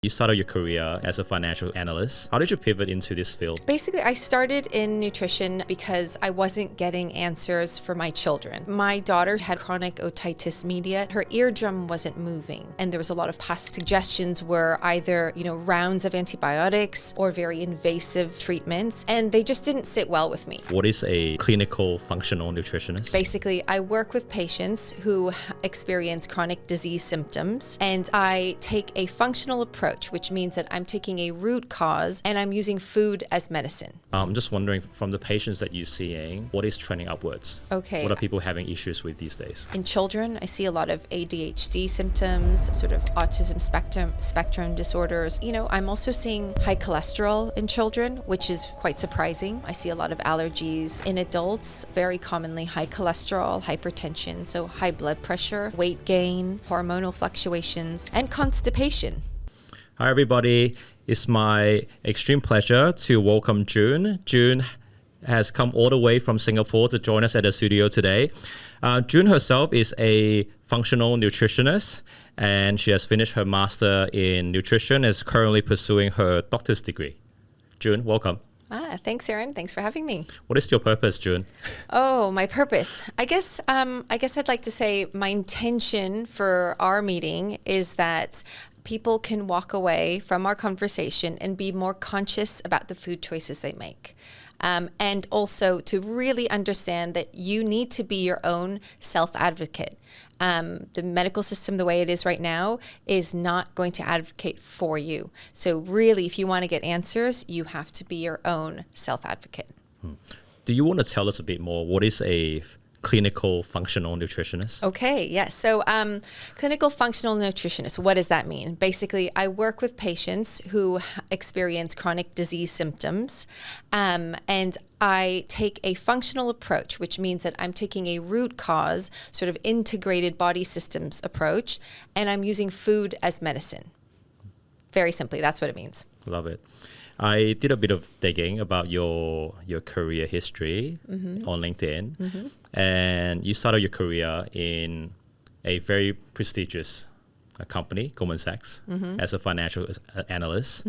You started your career as a financial analyst. How did you pivot into this field? Basically, I started in nutrition because I wasn't getting answers for my children. My daughter had chronic otitis media. Her eardrum wasn't moving, and there was a lot of past suggestions were either, rounds of antibiotics or very invasive treatments, and they just didn't sit well with me. What is a clinical functional nutritionist? Basically, I work with patients who experience chronic disease symptoms, and I take a functional approach, which means that I'm taking a root cause and I'm using food as medicine. I'm just wondering, from the patients that you're seeing, what is trending upwards? Okay. What are people having issues with these days? In children, I see a lot of ADHD symptoms, sort of autism spectrum disorders. I'm also seeing high cholesterol in children, which is quite surprising. I see a lot of allergies in adults, very commonly high cholesterol, hypertension, so high blood pressure, weight gain, hormonal fluctuations, and constipation. Hi everybody, it's my extreme pleasure to welcome Jieun. Jieun has come all the way from Singapore to join us at the studio today. Jieun herself is a functional nutritionist, and she has finished her master in nutrition and is currently pursuing her doctor's degree. Jieun, welcome. Thanks, Aaron. Thanks for having me. What is your purpose, Jieun? Oh, my purpose. I guess I'd like to say my intention for our meeting is that people can walk away from our conversation and be more conscious about the food choices they make. And also to really understand that you need to be your own self-advocate. The medical system, the way it is right now, is not going to advocate for you. So really, if you want to get answers, you have to be your own self-advocate. Do you want to tell us a bit more? What is a clinical functional nutritionist? Okay, yes. So clinical functional nutritionist, what does that mean? Basically, I work with patients who experience chronic disease symptoms, and I take a functional approach, which means that I'm taking a root cause, sort of integrated body systems approach, and I'm using food as medicine. Very simply, that's what it means. Love it. I did a bit of digging about your career history on LinkedIn, and you started your career in a very prestigious company, Goldman Sachs, as a financial analyst.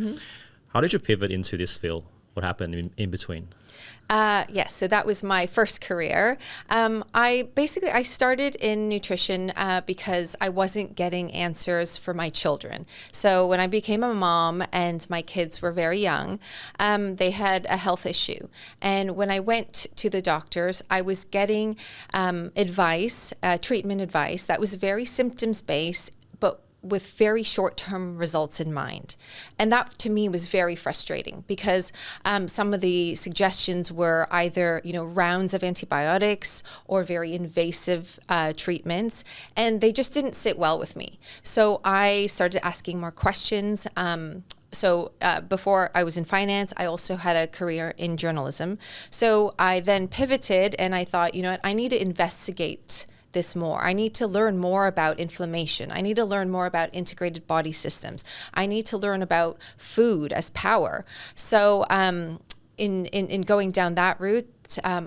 How did you pivot into this field? What happened in between? Yes, so that was my first career. I started in nutrition because I wasn't getting answers for my children. So when I became a mom and my kids were very young, they had a health issue. And when I went to the doctors, I was getting treatment advice that was very symptoms-based, but with very short-term results in mind. And that to me was very frustrating because some of the suggestions were either, rounds of antibiotics or very invasive treatments, and they just didn't sit well with me. So I started asking more questions. So before I was in finance, I also had a career in journalism. So I then pivoted and I thought, I need to investigate this more. I need to learn more about inflammation. I need to learn more about integrated body systems. I need to learn about food as power. So in going down that route,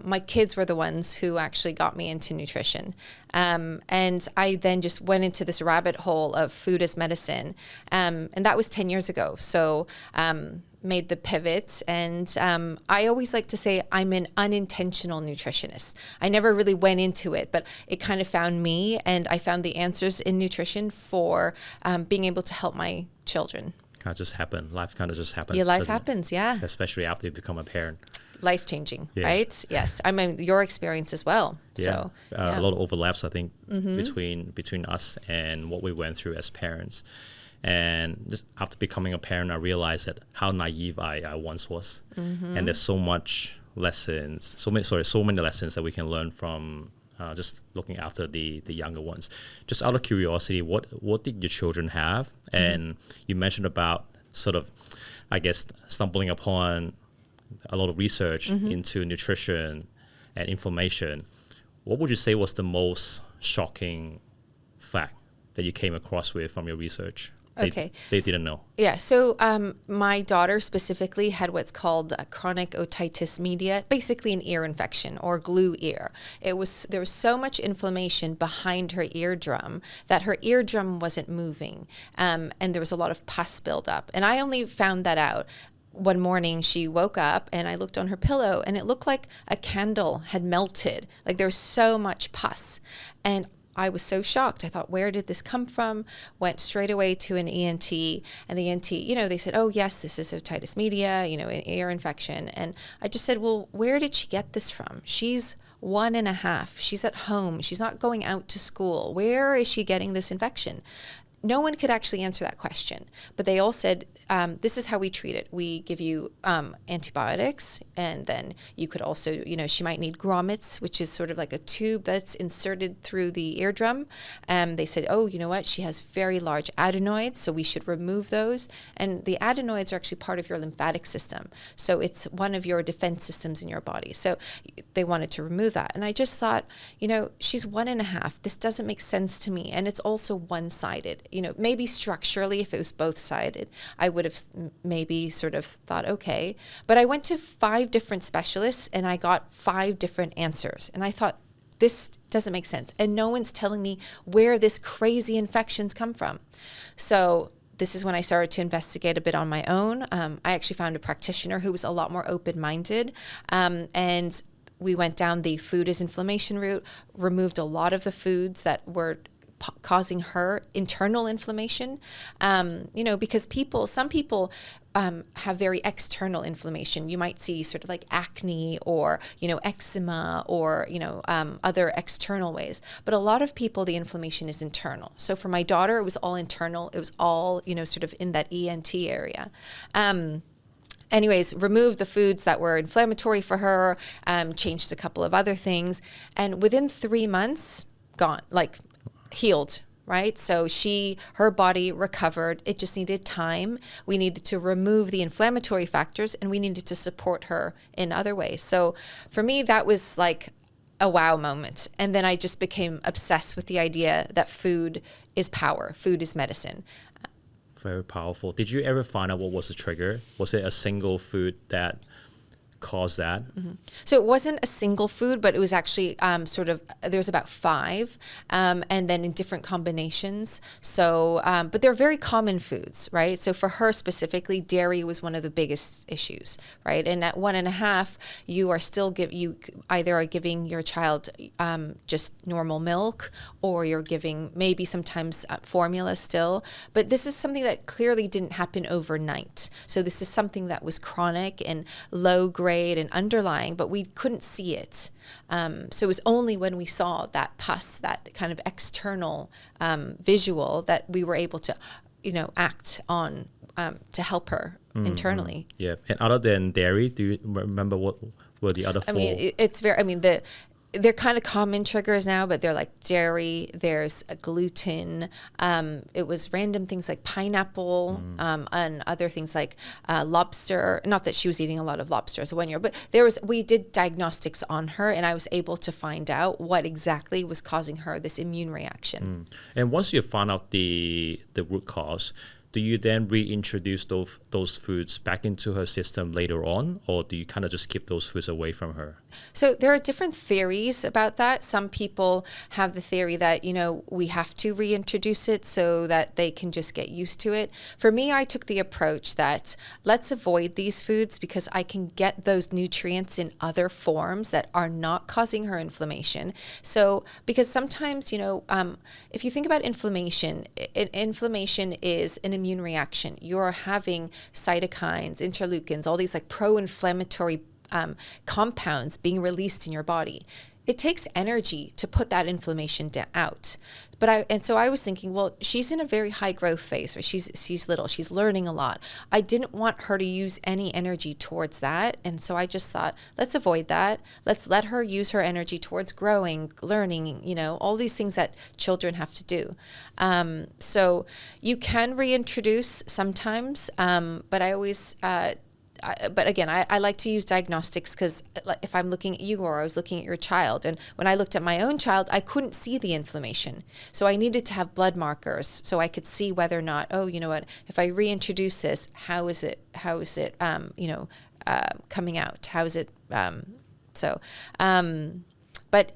my kids were the ones who actually got me into nutrition. And I then just went into this rabbit hole of food as medicine. And that was 10 years ago. So made the pivot, and I always like to say I'm an unintentional nutritionist. I never really went into it, but it kind of found me, and I found the answers in nutrition for being able to help my children. Kind of just happened. Life kind of just happens. Your life happens, yeah. Especially after you become a parent. Life-changing, yeah. Right? Yes. I mean, your experience as well. Yeah. So, a lot of overlaps, I think, between us and what we went through as parents. And just after becoming a parent, I realized that how naive I once was. And there's so many lessons that we can learn from just looking after the younger ones. Just out of curiosity, what did your children have? And you mentioned about sort of, I guess, stumbling upon a lot of research into nutrition and inflammation. What would you say was the most shocking fact that you came across with from your research? Okay. They didn't know. Yeah. So my daughter specifically had what's called chronic otitis media, basically an ear infection or glue ear. There was so much inflammation behind her eardrum that her eardrum wasn't moving, and there was a lot of pus buildup. And I only found that out one morning. She woke up and I looked on her pillow and it looked like a candle had melted. Like there was so much pus. And I was so shocked. I thought, where did this come from? Went straight away to an ENT, and the ENT, they said, oh yes, this is otitis media, an ear infection. And I just said, well, where did she get this from? She's 1.5. She's at home. She's not going out to school. Where is she getting this infection? No one could actually answer that question, but they all said, this is how we treat it. We give you antibiotics, and then you could also, she might need grommets, which is sort of like a tube that's inserted through the eardrum. They said, oh, you know what? She has very large adenoids, so we should remove those. And the adenoids are actually part of your lymphatic system. So it's one of your defense systems in your body. So they wanted to remove that. And I just thought, she's 1.5. This doesn't make sense to me. And it's also one-sided. Maybe structurally, if it was both sided, I would have maybe sort of thought, okay. But I went to 5 different specialists and I got 5 different answers. And I thought, this doesn't make sense. And no one's telling me where this crazy infections come from. So this is when I started to investigate a bit on my own. I actually found a practitioner who was a lot more open-minded. And we went down the food is inflammation route, removed a lot of the foods that were causing her internal inflammation, because some people have very external inflammation. You might see sort of like acne or, eczema or, other external ways. But a lot of people, the inflammation is internal. So for my daughter, it was all internal. It was all, sort of in that ENT area. Anyways, removed the foods that were inflammatory for her, changed a couple of other things. And within 3 months, gone, healed, right? So her body recovered. It just needed time. We needed to remove the inflammatory factors and we needed to support her in other ways. So for me, that was like a wow moment. And then I just became obsessed with the idea that food is power. Food is medicine. Very powerful. Did you ever find out what was the trigger? Was it a single food that caused that? Mm-hmm. So it wasn't a single food, but it was actually there's about 5, and then in different combinations. So, but they're very common foods, right? So for her specifically, dairy was one of the biggest issues, right? And at 1.5, you are still you either are giving your child just normal milk, or you're giving maybe sometimes formula still. But this is something that clearly didn't happen overnight. So this is something that was chronic and low grade and underlying, but we couldn't see it. So it was only when we saw that pus, that kind of external visual, that we were able to, act on to help her internally. Yeah. And other than dairy, do you remember what were the other 4? They're kind of common triggers now, but they're like dairy, there's gluten, it was random things like pineapple, and other things like lobster. Not that she was eating a lot of lobster as a 1 year, but we did diagnostics on her and I was able to find out what exactly was causing her this immune reaction. And once you found out the root cause, do you then reintroduce those foods back into her system later on, or do you kind of just keep those foods away from her? So there are different theories about that. Some people have the theory that, we have to reintroduce it so that they can just get used to it. For me, I took the approach that let's avoid these foods because I can get those nutrients in other forms that are not causing her inflammation. So because sometimes, if you think about inflammation is an immune reaction. You're having cytokines, interleukins, all these like pro-inflammatory compounds being released in your body. It takes energy to put that inflammation out. So I was thinking, well, she's in a very high growth phase, right? She's little, she's learning a lot. I didn't want her to use any energy towards that. And so I just thought, let's avoid that. Let's let her use her energy towards growing, learning, all these things that children have to do. So you can reintroduce sometimes, but I always but again, I like to use diagnostics because if I'm looking at you or I was looking at your child, and when I looked at my own child, I couldn't see the inflammation. So I needed to have blood markers so I could see whether or not, oh, you know what, if I reintroduce this, how is it, coming out? How is it, but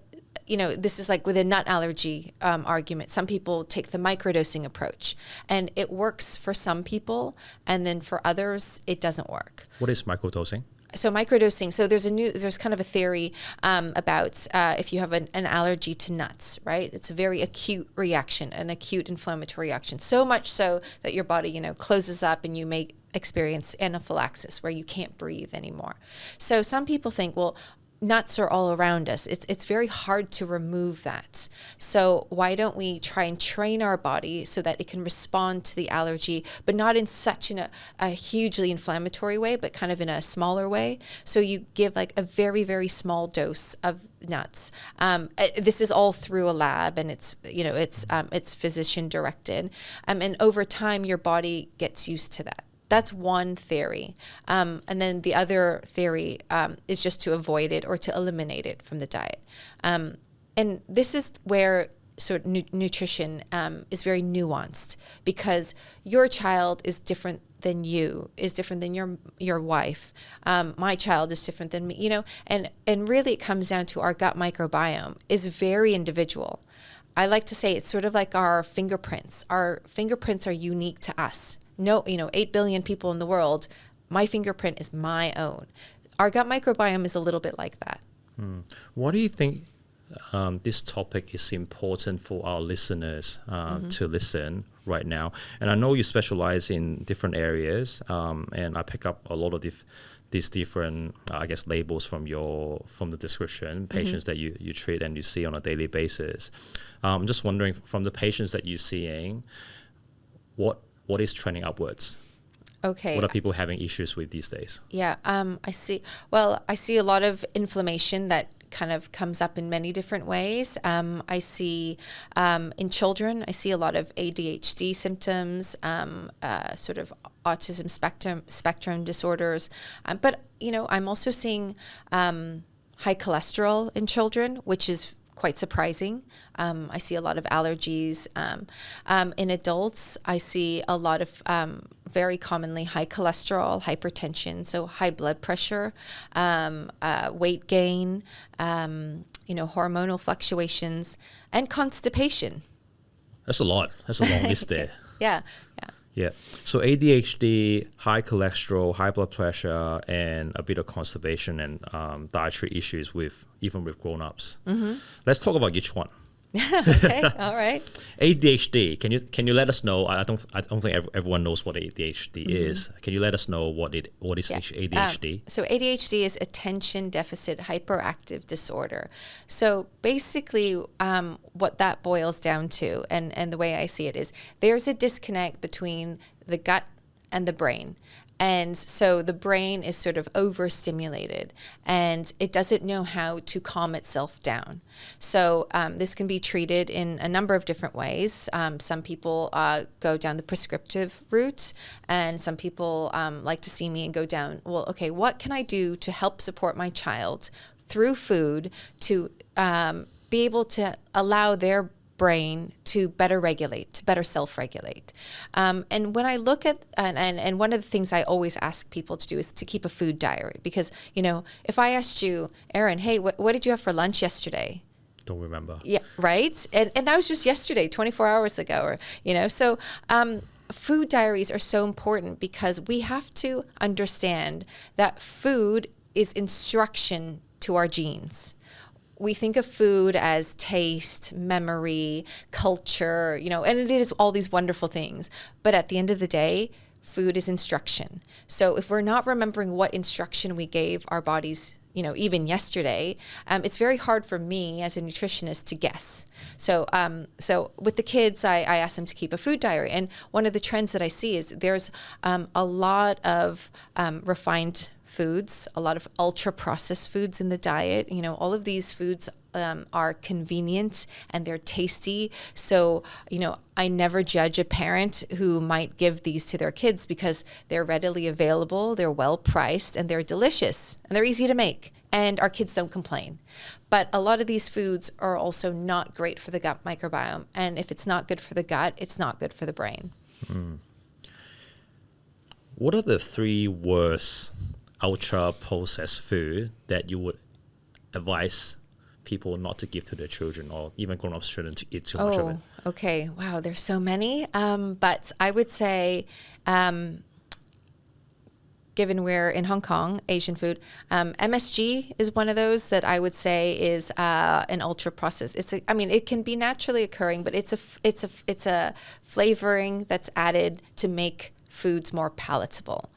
this is like with a nut allergy argument. Some people take the microdosing approach, and it works for some people, and then for others, it doesn't work. What is microdosing? So microdosing. So there's kind of a theory about if you have an allergy to nuts, right? It's a very acute reaction, an acute inflammatory reaction. So much so that your body, closes up, and you may experience anaphylaxis where you can't breathe anymore. So some people think, well, nuts are all around us. It's very hard to remove that. So why don't we try and train our body so that it can respond to the allergy, but not in such a hugely inflammatory way, but kind of in a smaller way. So you give like a very, very small dose of nuts. This is all through a lab, and it's physician directed. And over time, your body gets used to that. That's one theory. And then the other theory is just to avoid it or to eliminate it from the diet. And this is where sort of nutrition is very nuanced, because your child is different than you, is different than your wife. My child is different than me, and really it comes down to our gut microbiome is very individual. I like to say it's sort of like our fingerprints. Our fingerprints are unique to us. No, 8 billion people in the world, my fingerprint is my own. Our gut microbiome is a little bit like that. Why do you think this topic is important for our listeners to listen right now? And I know you specialize in different areas, and I pick up a lot of these different, labels from the description, patients that you treat and you see on a daily basis. I'm just wondering, from the patients that you're seeing, what is trending upwards? Okay. What are people having issues with these days? Yeah, I see. Well, I see a lot of inflammation that kind of comes up in many different ways. I see in children, I see a lot of ADHD symptoms, sort of autism spectrum disorders. But, I'm also seeing high cholesterol in children, which is quite surprising. I see a lot of allergies. In adults, I see a lot of very commonly high cholesterol, hypertension, so high blood pressure, weight gain, hormonal fluctuations, and constipation. That's a lot. That's a long list there. Yeah. So ADHD, high cholesterol, high blood pressure, and a bit of constipation and dietary issues even with grown-ups. Let's talk about each one. Okay, all right. ADHD. Can you let us know? I don't think everyone knows what ADHD is. Can you let us know what is ADHD? So ADHD is attention deficit hyperactive disorder. So basically, what that boils down to, and the way I see it is, there's a disconnect between the gut and the brain. And so the brain is sort of overstimulated, and it doesn't know how to calm itself down. So this can be treated in a number of different ways. Some people go down the prescriptive route, and some people like to see me and go down, well, okay, what can I do to help support my child through food to be able to allow their brain to better regulate, to better self-regulate. And when I look at, and one of the things I always ask people to do is to keep a food diary, because, if I asked you, Aaron, hey, what did you have for lunch yesterday? Don't remember. Yeah, right? And that was just yesterday, 24 hours ago, so food diaries are so important because we have to understand that food is instruction to our genes. We think of food as taste, memory, culture, and it is all these wonderful things. But at the end of the day, food is instruction. So if we're not remembering what instruction we gave our bodies, even yesterday, it's very hard for me as a nutritionist to guess. So with the kids, I ask them to keep a food diary. And one of the trends that I see is there's a lot of refined foods, a lot of ultra processed foods in the diet. You know, all of these foods are convenient and they're tasty. So, you know, I never judge a parent who might give these to their kids because they're readily available, they're well priced, and they're delicious and they're easy to make. And our kids don't complain. But a lot of these foods are also not great for the gut microbiome. And if it's not good for the gut, it's not good for the brain. What are the 3 worst ultra processed food that you would advise people not to give to their children, or even grown-ups shouldn't eat too much of it? Okay. Wow, there's so many. But I would say, given we're in Hong Kong, Asian food, MSG is one of those that I would say is an ultra processed. It can be naturally occurring, but it's a flavoring that's added to make foods more palatable.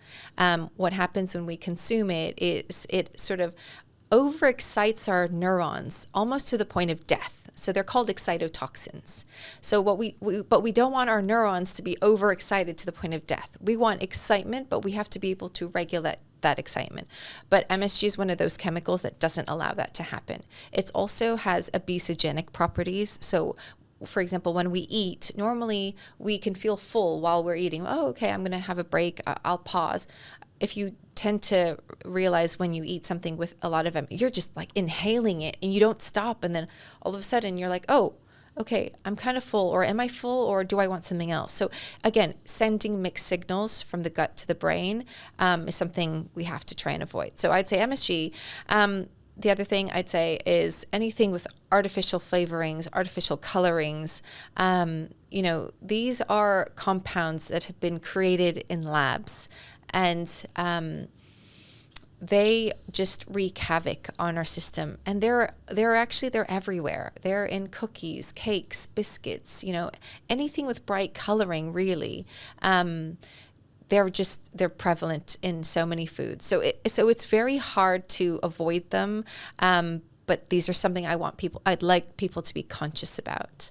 What happens when we consume it is it sort of overexcites our neurons almost to the point of death. So they're called excitotoxins. So but we don't want our neurons to be overexcited to the point of death. We want excitement, but we have to be able to regulate that excitement. But MSG is one of those chemicals that doesn't allow that to happen. It also has obesogenic properties. So for example, when we eat, normally we can feel full while we're eating. Oh, okay, I'm going to have a break. I'll pause. If you tend to realize when you eat something with a lot of them, you're just like inhaling it and you don't stop. And then all of a sudden you're like, oh, okay, I'm kind of full, or am I full, or do I want something else? So again, sending mixed signals from the gut to the brain is something we have to try and avoid. So I'd say MSG. The other thing I'd say is anything with artificial flavorings, artificial colorings. You know, these are compounds that have been created in labs, and they just wreak havoc on our system. And they're everywhere. They're in cookies, cakes, biscuits, you know, anything with bright coloring, really. They're prevalent in so many foods. So it's very hard to avoid them. But these are something I'd like people to be conscious about.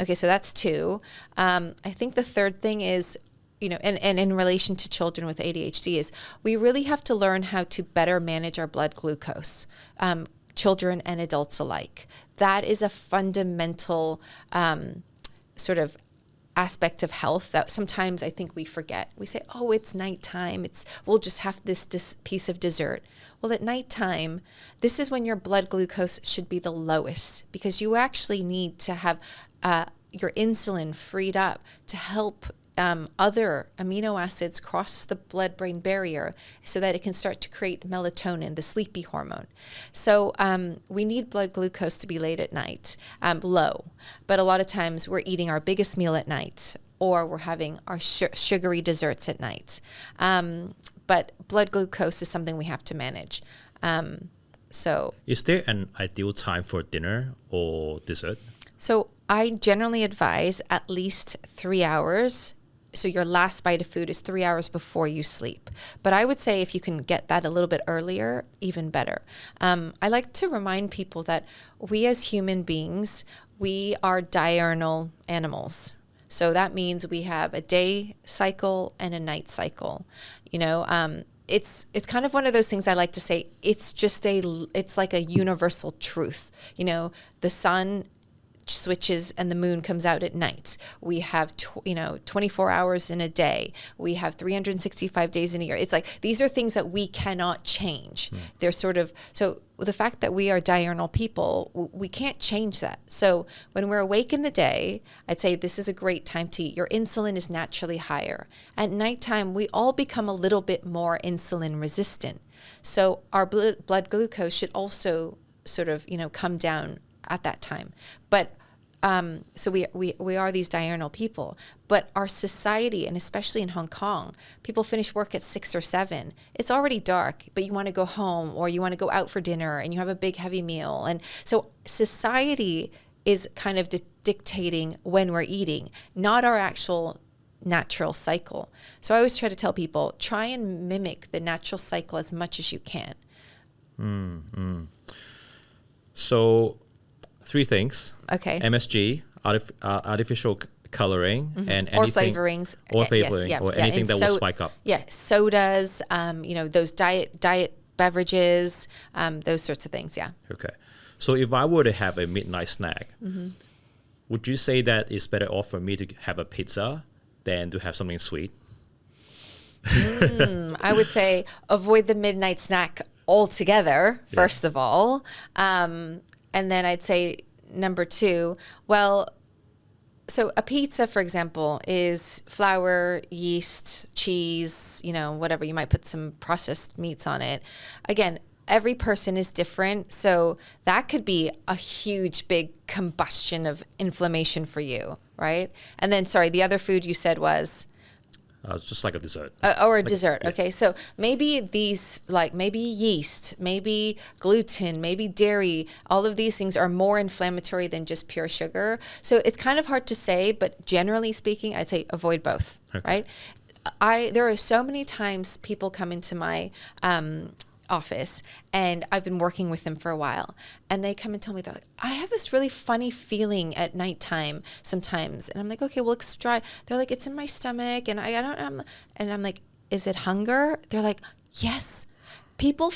Okay, so that's 2. I think the third thing is, you know, and in relation to children with ADHD, is we really have to learn how to better manage our blood glucose, children and adults alike. That is a fundamental sort of aspect of health that sometimes I think we forget. We say, oh, it's nighttime. We'll just have this piece of dessert. Well, at nighttime, this is when your blood glucose should be the lowest, because you actually need to have your insulin freed up to help other amino acids cross the blood-brain barrier so that it can start to create melatonin, the sleepy hormone. So we need blood glucose to be late at night, low. But a lot of times we're eating our biggest meal at night, or we're having our sugary desserts at night. But blood glucose is something we have to manage. So, is there an ideal time for dinner or dessert? So I generally advise at least 3 hours. So your last bite of food is 3 hours before you sleep. But I would say if you can get that a little bit earlier, even better. I like to remind people that we as human beings, we are diurnal animals. So that means we have a day cycle and a night cycle. You know, it's kind of one of those things I like to say, it's like a universal truth. You know, the sun switches and the moon comes out at night. We have 24 hours in a day. We have 365 days in a year. It's like these are things that we cannot change. They're sort of, so the fact that we are diurnal people, we can't change that. So when we're awake in the day, I'd say this is a great time to eat. Your insulin is naturally higher. At nighttime, we all become a little bit more insulin resistant. So our blood glucose should also sort of, come down at that time. But so we are these diurnal people, but our society, and especially in Hong Kong, people finish work at 6 or 7. It's already dark, but you want to go home or you want to go out for dinner and you have a big heavy meal. And so society is kind of dictating when we're eating, not our actual natural cycle. So I always try to tell people, try and mimic the natural cycle as much as you can. So 3 things. Okay. MSG, artificial coloring, and or anything, flavorings, or flavoring, or anything and that will spike up. Yeah, sodas, those diet beverages, those sorts of things. Yeah. Okay. So if I were to have a midnight snack, would you say that it's better off for me to have a pizza than to have something sweet? I would say avoid the midnight snack altogether, first of all. And then I'd say number two, so a pizza, for example, is flour, yeast, cheese, whatever. You might put some processed meats on it. Again, every person is different. So that could be a huge, big combustion of inflammation for you, right? And then, sorry, the other food you said was? It's just like a dessert. Or a dessert. Yeah. Okay. So maybe these, maybe yeast, maybe gluten, maybe dairy, all of these things are more inflammatory than just pure sugar. So it's kind of hard to say, but generally speaking, I'd say avoid both, right? There are so many times people come into my office, and I've been working with them for a while, and they come and tell me, they're like, I have this really funny feeling at nighttime sometimes, and I'm like, okay, well, let's try. They're like, it's in my stomach, and I don't know, and I'm like, is it hunger? They're like, yes. People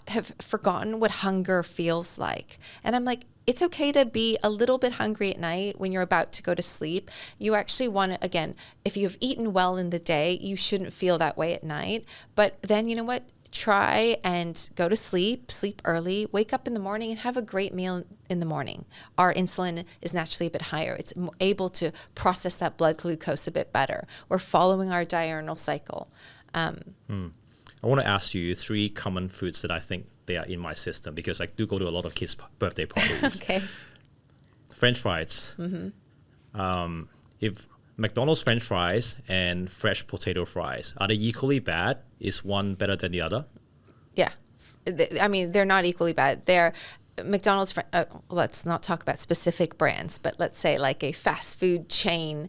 have forgotten what hunger feels like, and I'm like, it's okay to be a little bit hungry at night when you're about to go to sleep. You actually want to, again, if you've eaten well in the day, you shouldn't feel that way at night. But then, you know what? Try and go to sleep early, wake up in the morning and have a great meal in the morning. Our insulin is naturally a bit higher. It's able to process that blood glucose a bit better. We're following our diurnal cycle. I want to ask you 3 common foods that I think they are in my system, because I do go to a lot of kids' birthday parties. Okay. French fries. If McDonald's French fries and fresh potato fries, are they equally bad? Is one better than the other? Yeah. I mean, they're not equally bad. They're McDonald's, let's not talk about specific brands, but let's say like a fast food chain.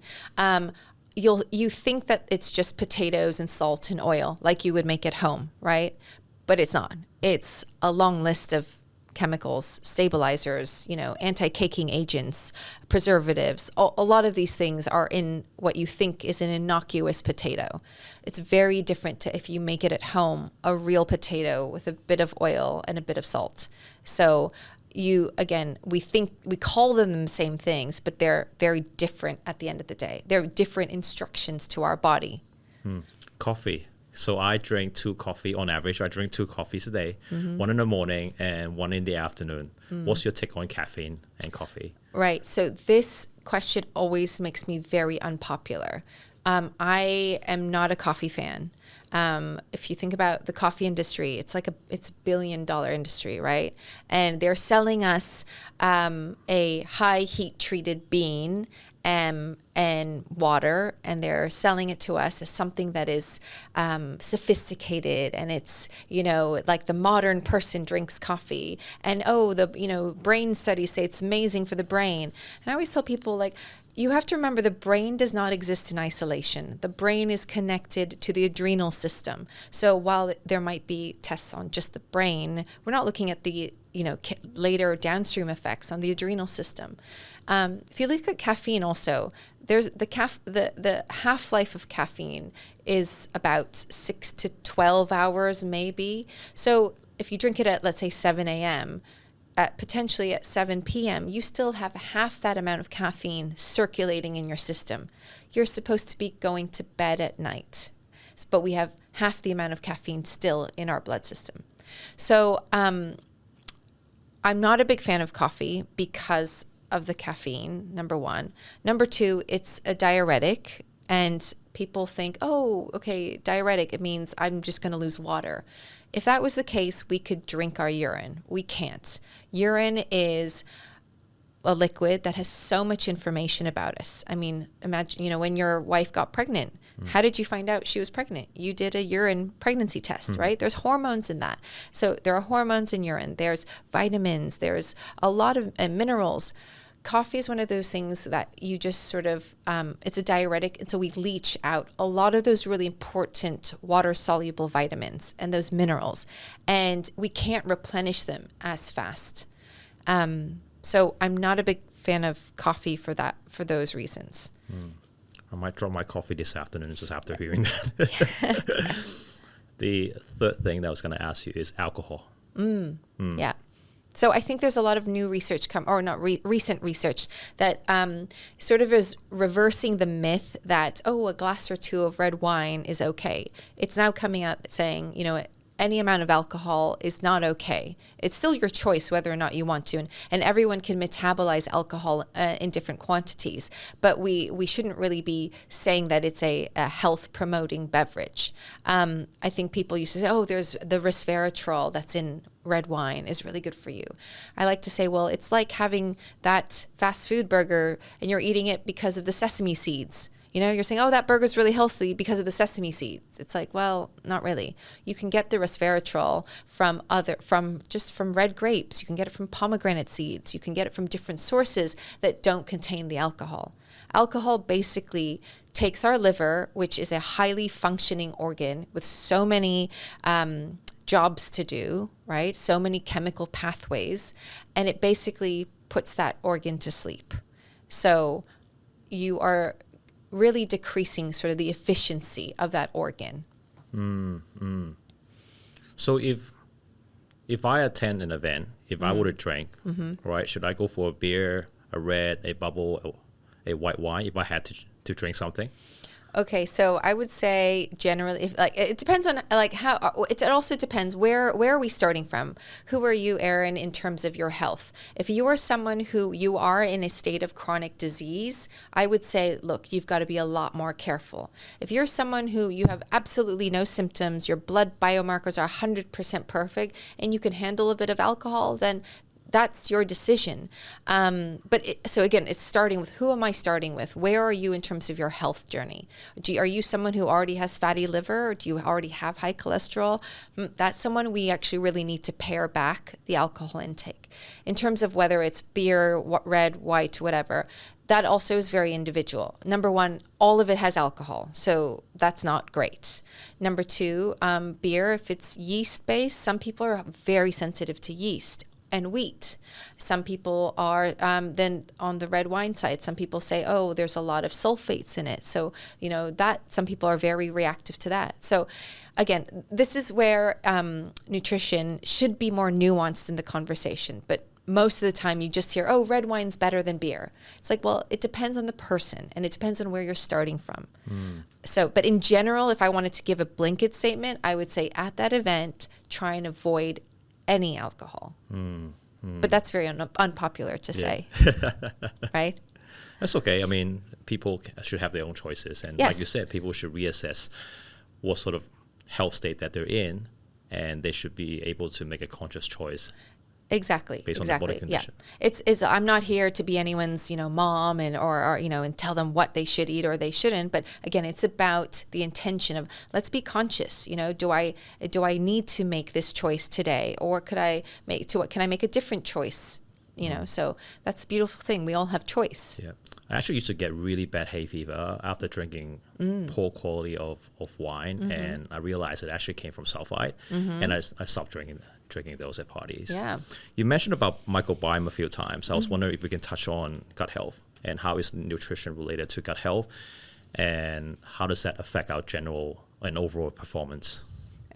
You think that it's just potatoes and salt and oil like you would make at home, right? But it's not. It's a long list of chemicals, stabilizers, anti-caking agents, preservatives. A lot of these things are in what you think is an innocuous potato. It's very different to if you make it at home, a real potato with a bit of oil and a bit of salt. So we call them the same things, but they're very different at the end of the day. They're different instructions to our body. Coffee. So I drink 2 coffee on average. I drink 2 coffees a day, one in the morning and one in the afternoon. What's your take on caffeine and coffee? Right. So this question always makes me very unpopular. I am not a coffee fan. If you think about the coffee industry, it's a $1 billion industry, right? And they're selling us a high heat treated bean and water, and they're selling it to us as something that is sophisticated, and it's, like the modern person drinks coffee, and brain studies say it's amazing for the brain. And I always tell people, like, you have to remember the brain does not exist in isolation. The brain is connected to the adrenal system. So while there might be tests on just the brain, we're not looking at the later downstream effects on the adrenal system. If you look at caffeine also, there's the half-life of caffeine is about 6 to 12 hours maybe. So if you drink it at, let's say, 7 a.m., potentially at 7 p.m., you still have half that amount of caffeine circulating in your system. You're supposed to be going to bed at night, but we have half the amount of caffeine still in our blood system. So I'm not a big fan of coffee because of the caffeine, number one. Number two, it's a diuretic, and people think, oh, okay, diuretic, it means I'm just going to lose water. If that was the case, we could drink our urine. We can't. Urine is a liquid that has so much information about us. I mean, imagine, when your wife got pregnant, how did you find out she was pregnant? You did a urine pregnancy test, right? There's hormones in that. So there are hormones in urine. There's vitamins. There's a lot of minerals. Coffee is one of those things that you just sort of, it's a diuretic, and so we leach out a lot of those really important water-soluble vitamins and those minerals, and we can't replenish them as fast. So I'm not a big fan of coffee for those reasons. I might drop my coffee this afternoon just after hearing that. The third thing that I was going to ask you is alcohol. Yeah. So I think there's a lot of new research recent research that sort of is reversing the myth that, a glass or two of red wine is okay. It's now coming out saying, any amount of alcohol is not okay. It's still your choice whether or not you want to. And everyone can metabolize alcohol in different quantities. But we shouldn't really be saying that it's a health-promoting beverage. I think people used to say, there's the resveratrol that's in red wine is really good for you. I like to say, well, it's like having that fast food burger and you're eating it because of the sesame seeds. You're saying, that burger's really healthy because of the sesame seeds. It's like, well, not really. You can get the resveratrol from red grapes. You can get it from pomegranate seeds. You can get it from different sources that don't contain the alcohol. Alcohol basically takes our liver, which is a highly functioning organ with so many jobs to do, right? So many chemical pathways, and it basically puts that organ to sleep. So you are really decreasing sort of the efficiency of that organ. So if I attend an event, if I were to drink, right, should I go for a beer, a red, a bubble, a white wine if I had to drink something? Okay, so I would say generally, it depends on how. It also depends where are we starting from? Who are you, Erin, in terms of your health? If you are someone who you are in a state of chronic disease, I would say, look, you've got to be a lot more careful. If you're someone who you have absolutely no symptoms, your blood biomarkers are 100% perfect, and you can handle a bit of alcohol, then that's your decision. So again, it's starting with, who am I starting with? Where are you in terms of your health journey? Are you someone who already has fatty liver? Or do you already have high cholesterol? That's someone we actually really need to pare back the alcohol intake. In terms of whether it's beer, red, white, whatever, that also is very individual. Number one, all of it has alcohol, so that's not great. Number two, beer, if it's yeast-based, some people are very sensitive to yeast and wheat. Some people are, then on the red wine side, some people say, there's a lot of sulfates in it. So, that some people are very reactive to that. So again, this is where nutrition should be more nuanced in the conversation. But most of the time you just hear, red wine's better than beer. It's like, well, it depends on the person and it depends on where you're starting from. So, but in general, if I wanted to give a blanket statement, I would say at that event, try and avoid any alcohol. But that's very unpopular to say, right? That's okay. I mean, people should have their own choices. And yes, like you said, people should reassess what sort of health state that they're in, and they should be able to make a conscious choice. Exactly. Based on the body condition. Yeah. It's I'm not here to be anyone's, mom and or and tell them what they should eat or they shouldn't. But again, it's about the intention of, let's be conscious. Do I need to make this choice today, or can I make a different choice? So that's the beautiful thing. We all have choice. Yeah. I actually used to get really bad hay fever after drinking poor quality of wine, and I realized it actually came from sulfite, and I stopped drinking those at parties. Yeah. You mentioned about microbiome a few times. I was wondering if we can touch on gut health and how is nutrition related to gut health, and how does that affect our general and overall performance?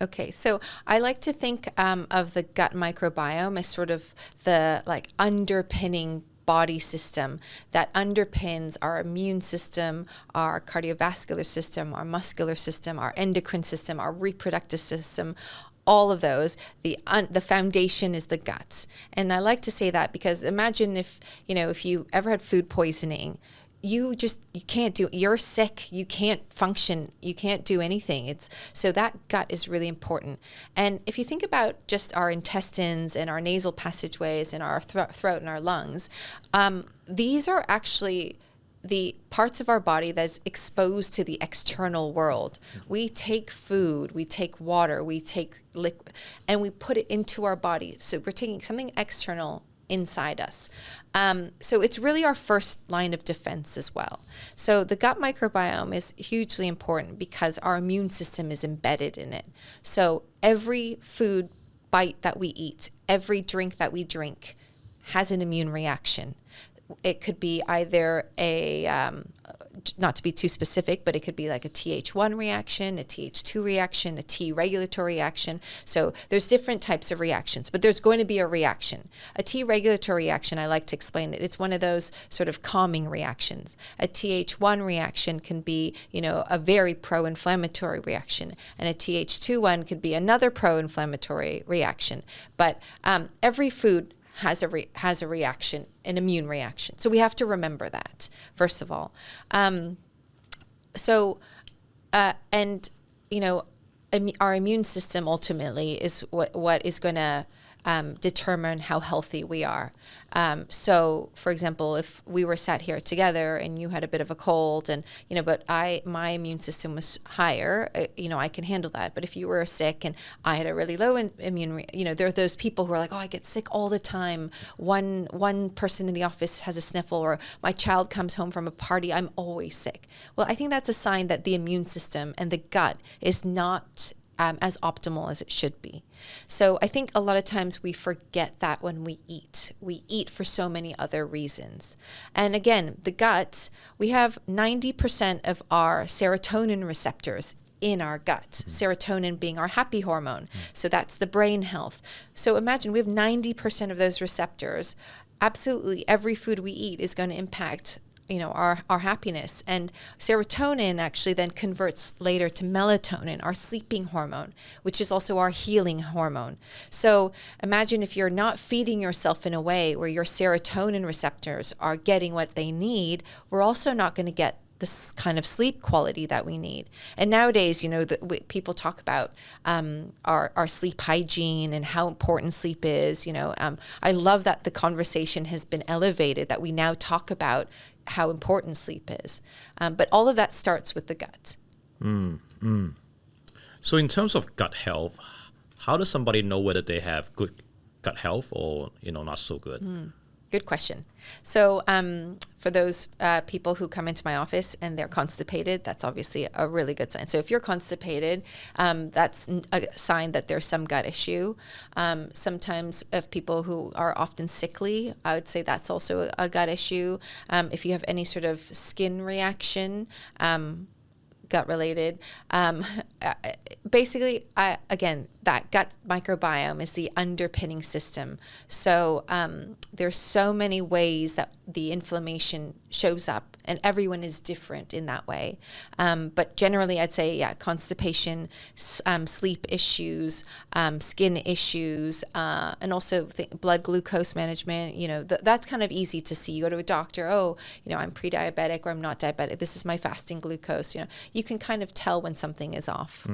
Okay, so I like to think of the gut microbiome as sort of the underpinning body system that underpins our immune system, our cardiovascular system, our muscular system, our endocrine system, our reproductive system. All of those, the foundation is the gut. And I like to say that because imagine if you ever had food poisoning, you're sick, you can't function, you can't do anything. So that gut is really important. And if you think about just our intestines and our nasal passageways and our throat and our lungs, these are actually the parts of our body that's exposed to the external world. We take food, we take water, we take liquid, and we put it into our body. So we're taking something external inside us. So it's really our first line of defense as well. So the gut microbiome is hugely important because our immune system is embedded in it. So every food bite that we eat, every drink that we drink has an immune reaction. it could be either not to be too specific, but it could be like a Th1 reaction, a Th2 reaction, a T regulatory reaction. So there's different types of reactions, but there's going to be a reaction. A T regulatory reaction, I like to explain it. It's one of those sort of calming reactions. A Th1 reaction can be, a very pro-inflammatory reaction, and a Th2 one could be another pro-inflammatory reaction. But every food has a reaction, an immune reaction. So we have to remember that, first of all. Our immune system ultimately is what is going to determine how healthy we are. So, for example, if we were sat here together and you had a bit of a cold, and but my immune system was higher, I can handle that. But if you were sick and I had a really low immune, there are those people who are like, oh, I get sick all the time. One person in the office has a sniffle, or my child comes home from a party, I'm always sick. Well, I think that's a sign that the immune system and the gut is not as optimal as it should be. So I think a lot of times we forget that when we eat. We eat for so many other reasons. And again, the gut, we have 90% of our serotonin receptors in our gut, serotonin being our happy hormone. So that's the brain health. So imagine we have 90% of those receptors. Absolutely every food we eat is going to impact our happiness. And serotonin actually then converts later to melatonin, our sleeping hormone, which is also our healing hormone. So imagine if you're not feeding yourself in a way where your serotonin receptors are getting what they need, we're also not going to get this kind of sleep quality that we need. And nowadays, people talk about our sleep hygiene and how important sleep is. I love that the conversation has been elevated, that we now talk about how important sleep is. But all of that starts with the gut. So in terms of gut health, how does somebody know whether they have good gut health or, not so good? Good question. So for those people who come into my office and they're constipated, that's obviously a really good sign. So if you're constipated, that's a sign that there's some gut issue. Sometimes of people who are often sickly, I would say that's also a gut issue. If you have any sort of skin reaction, gut related, basically, again, that gut microbiome is the underpinning system. So there's so many ways that the inflammation shows up, and everyone is different in that way. But generally, I'd say, constipation, sleep issues, skin issues, and also blood glucose management. That's kind of easy to see. You go to a doctor, I'm pre-diabetic or I'm not diabetic. This is my fasting glucose. You can kind of tell when something is off.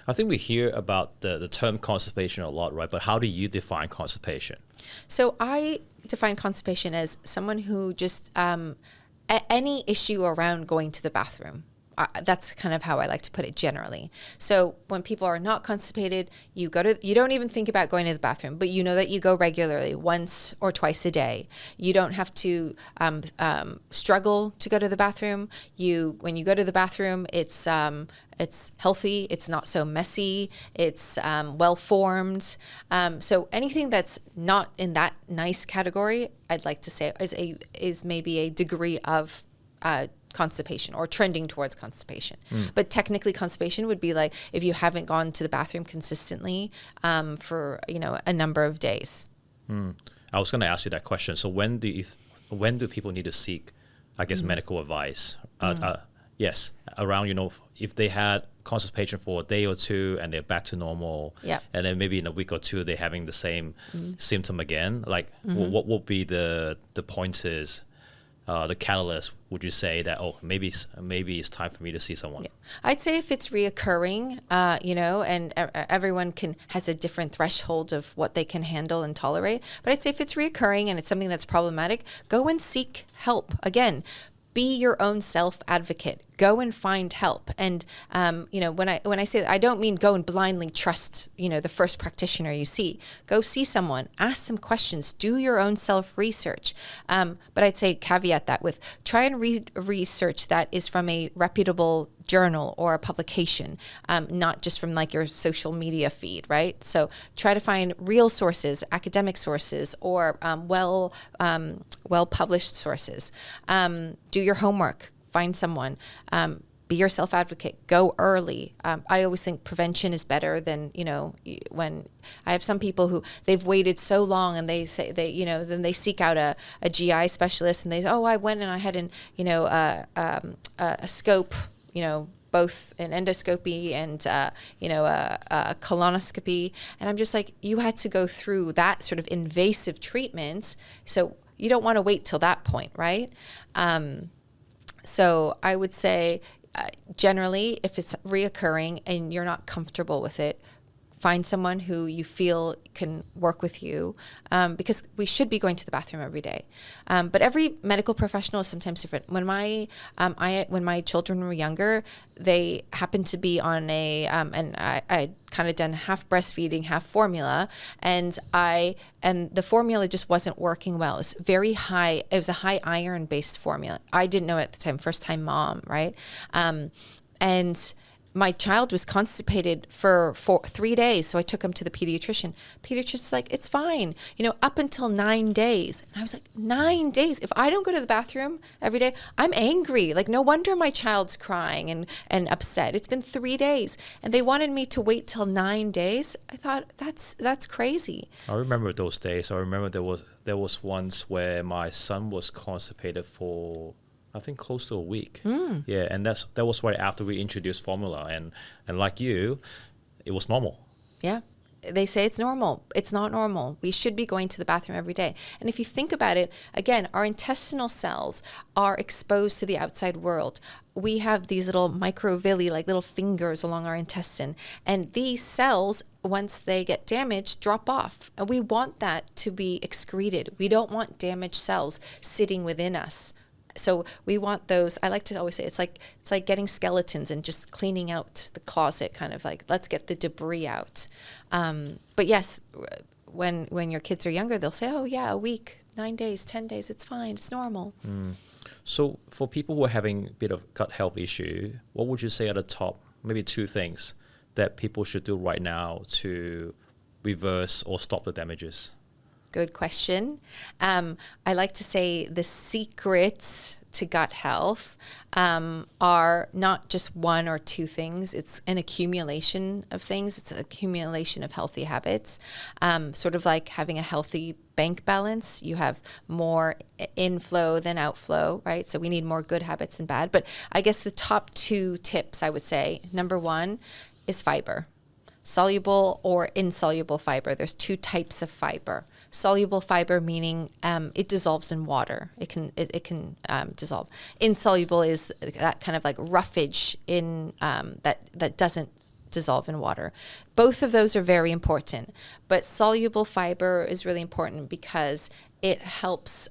I think we hear about the term constipation a lot, right? But how do you define constipation? So I define constipation as someone who just any issue around going to the bathroom. That's kind of how I like to put it generally. So when people are not constipated, you don't even think about going to the bathroom, but you know that you go regularly, once or twice a day. You don't have to struggle to go to the bathroom. When you go to the bathroom, it's healthy, it's not so messy, it's well-formed. So anything that's not in that nice category, I'd like to say is maybe a degree of constipation or trending towards constipation. But technically constipation would be like if you haven't gone to the bathroom consistently for a number of days. I was going to ask you that question. So when do people need to seek, I guess, medical advice? Yes, around, if they had constipation for a day or two and they're back to normal, and then maybe in a week or two they're having the same symptom again, like what would be the pointers, the catalyst, would you say that, maybe it's time for me to see someone? I'd say if it's reoccurring, and everyone has a different threshold of what they can handle and tolerate. But I'd say if it's reoccurring and it's something that's problematic, go and seek help. Again, be your own self-advocate. go and find help. And, when I say that, I don't mean go and blindly trust, the first practitioner you see. Go see someone, ask them questions, do your own self-research. But I'd say caveat that with try and read research that is from a reputable journal or a publication, not just from like your social media feed, right? So try to find real sources, academic sources, or well-published sources. Do your homework, find someone, be your self-advocate, go early. I always think prevention is better than, when I have some people who they've waited so long and they say then they seek out a GI specialist and they say, oh, I went and I had a scope, both an endoscopy and, a colonoscopy. And I'm just like, you had to go through that sort of invasive treatment. So you don't want to wait till that point, right? So I would say, generally, if it's reoccurring and you're not comfortable with it, find someone who you feel can work with you, because we should be going to the bathroom every day. But every medical professional is sometimes different. When my children were younger, they happened to be on and I kind of done half breastfeeding, half formula, and the formula just wasn't working well. It was very high. It was a high iron based formula. I didn't know at the time, first time mom, right? And my child was constipated for 3 days. So I took him to the pediatrician. Pediatrician's like, it's fine, up until 9 days. And I was like, 9 days? If I don't go to the bathroom every day, I'm angry. Like, no wonder my child's crying and upset. It's been 3 days. And they wanted me to wait till 9 days. I thought, that's crazy. I remember those days. I remember there was once where my son was constipated for, I think, close to a week. Yeah, and that was right after we introduced formula, and like you, it was normal. Yeah, they say it's normal. It's not normal. We should be going to the bathroom every day. And if you think about it, again, our intestinal cells are exposed to the outside world. We have these little microvilli, like little fingers along our intestine, and these cells, once they get damaged, drop off. And we want that to be excreted. We don't want damaged cells sitting within us. So we want those. I like to always say it's like getting skeletons and just cleaning out the closet, kind of like, let's get the debris out. But yes, when your kids are younger, they'll say, oh yeah, a week, 9 days, 10 days, it's fine, it's normal. So for people who are having a bit of gut health issue, what would you say are the top, maybe 2 things that people should do right now to reverse or stop the damages? Good question. I like to say the secrets to gut health are not just 1 or 2 things. It's an accumulation of things. It's an accumulation of healthy habits, sort of like having a healthy bank balance. You have more inflow than outflow, right? So we need more good habits than bad. But I guess the top 2 tips, I would say, number 1 is fiber. Soluble or insoluble fiber. There's 2 types of fiber. Soluble fiber meaning it dissolves in water. It can dissolve. Insoluble is that kind of like roughage in that doesn't dissolve in water. Both of those are very important, but soluble fiber is really important because it helps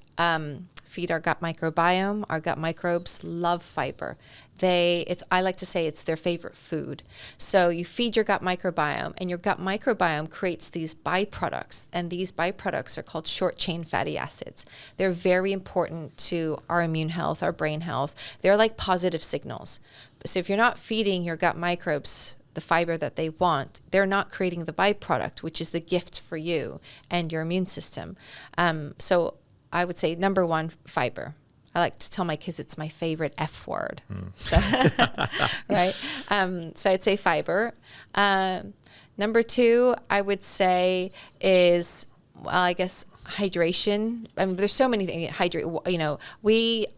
feed our gut microbiome. Our gut microbes love fiber. I like to say it's their favorite food. So you feed your gut microbiome, and your gut microbiome creates these byproducts, and these byproducts are called short-chain fatty acids. They're very important to our immune health, our brain health. They're like positive signals. So if you're not feeding your gut microbes the fiber that they want, they're not creating the byproduct, which is the gift for you and your immune system. So I would say number 1, fiber. I like to tell my kids it's my favorite F word. So, right? So I'd say fiber. Number 2, I would say is, well, I guess hydration. I mean, there's so many things. I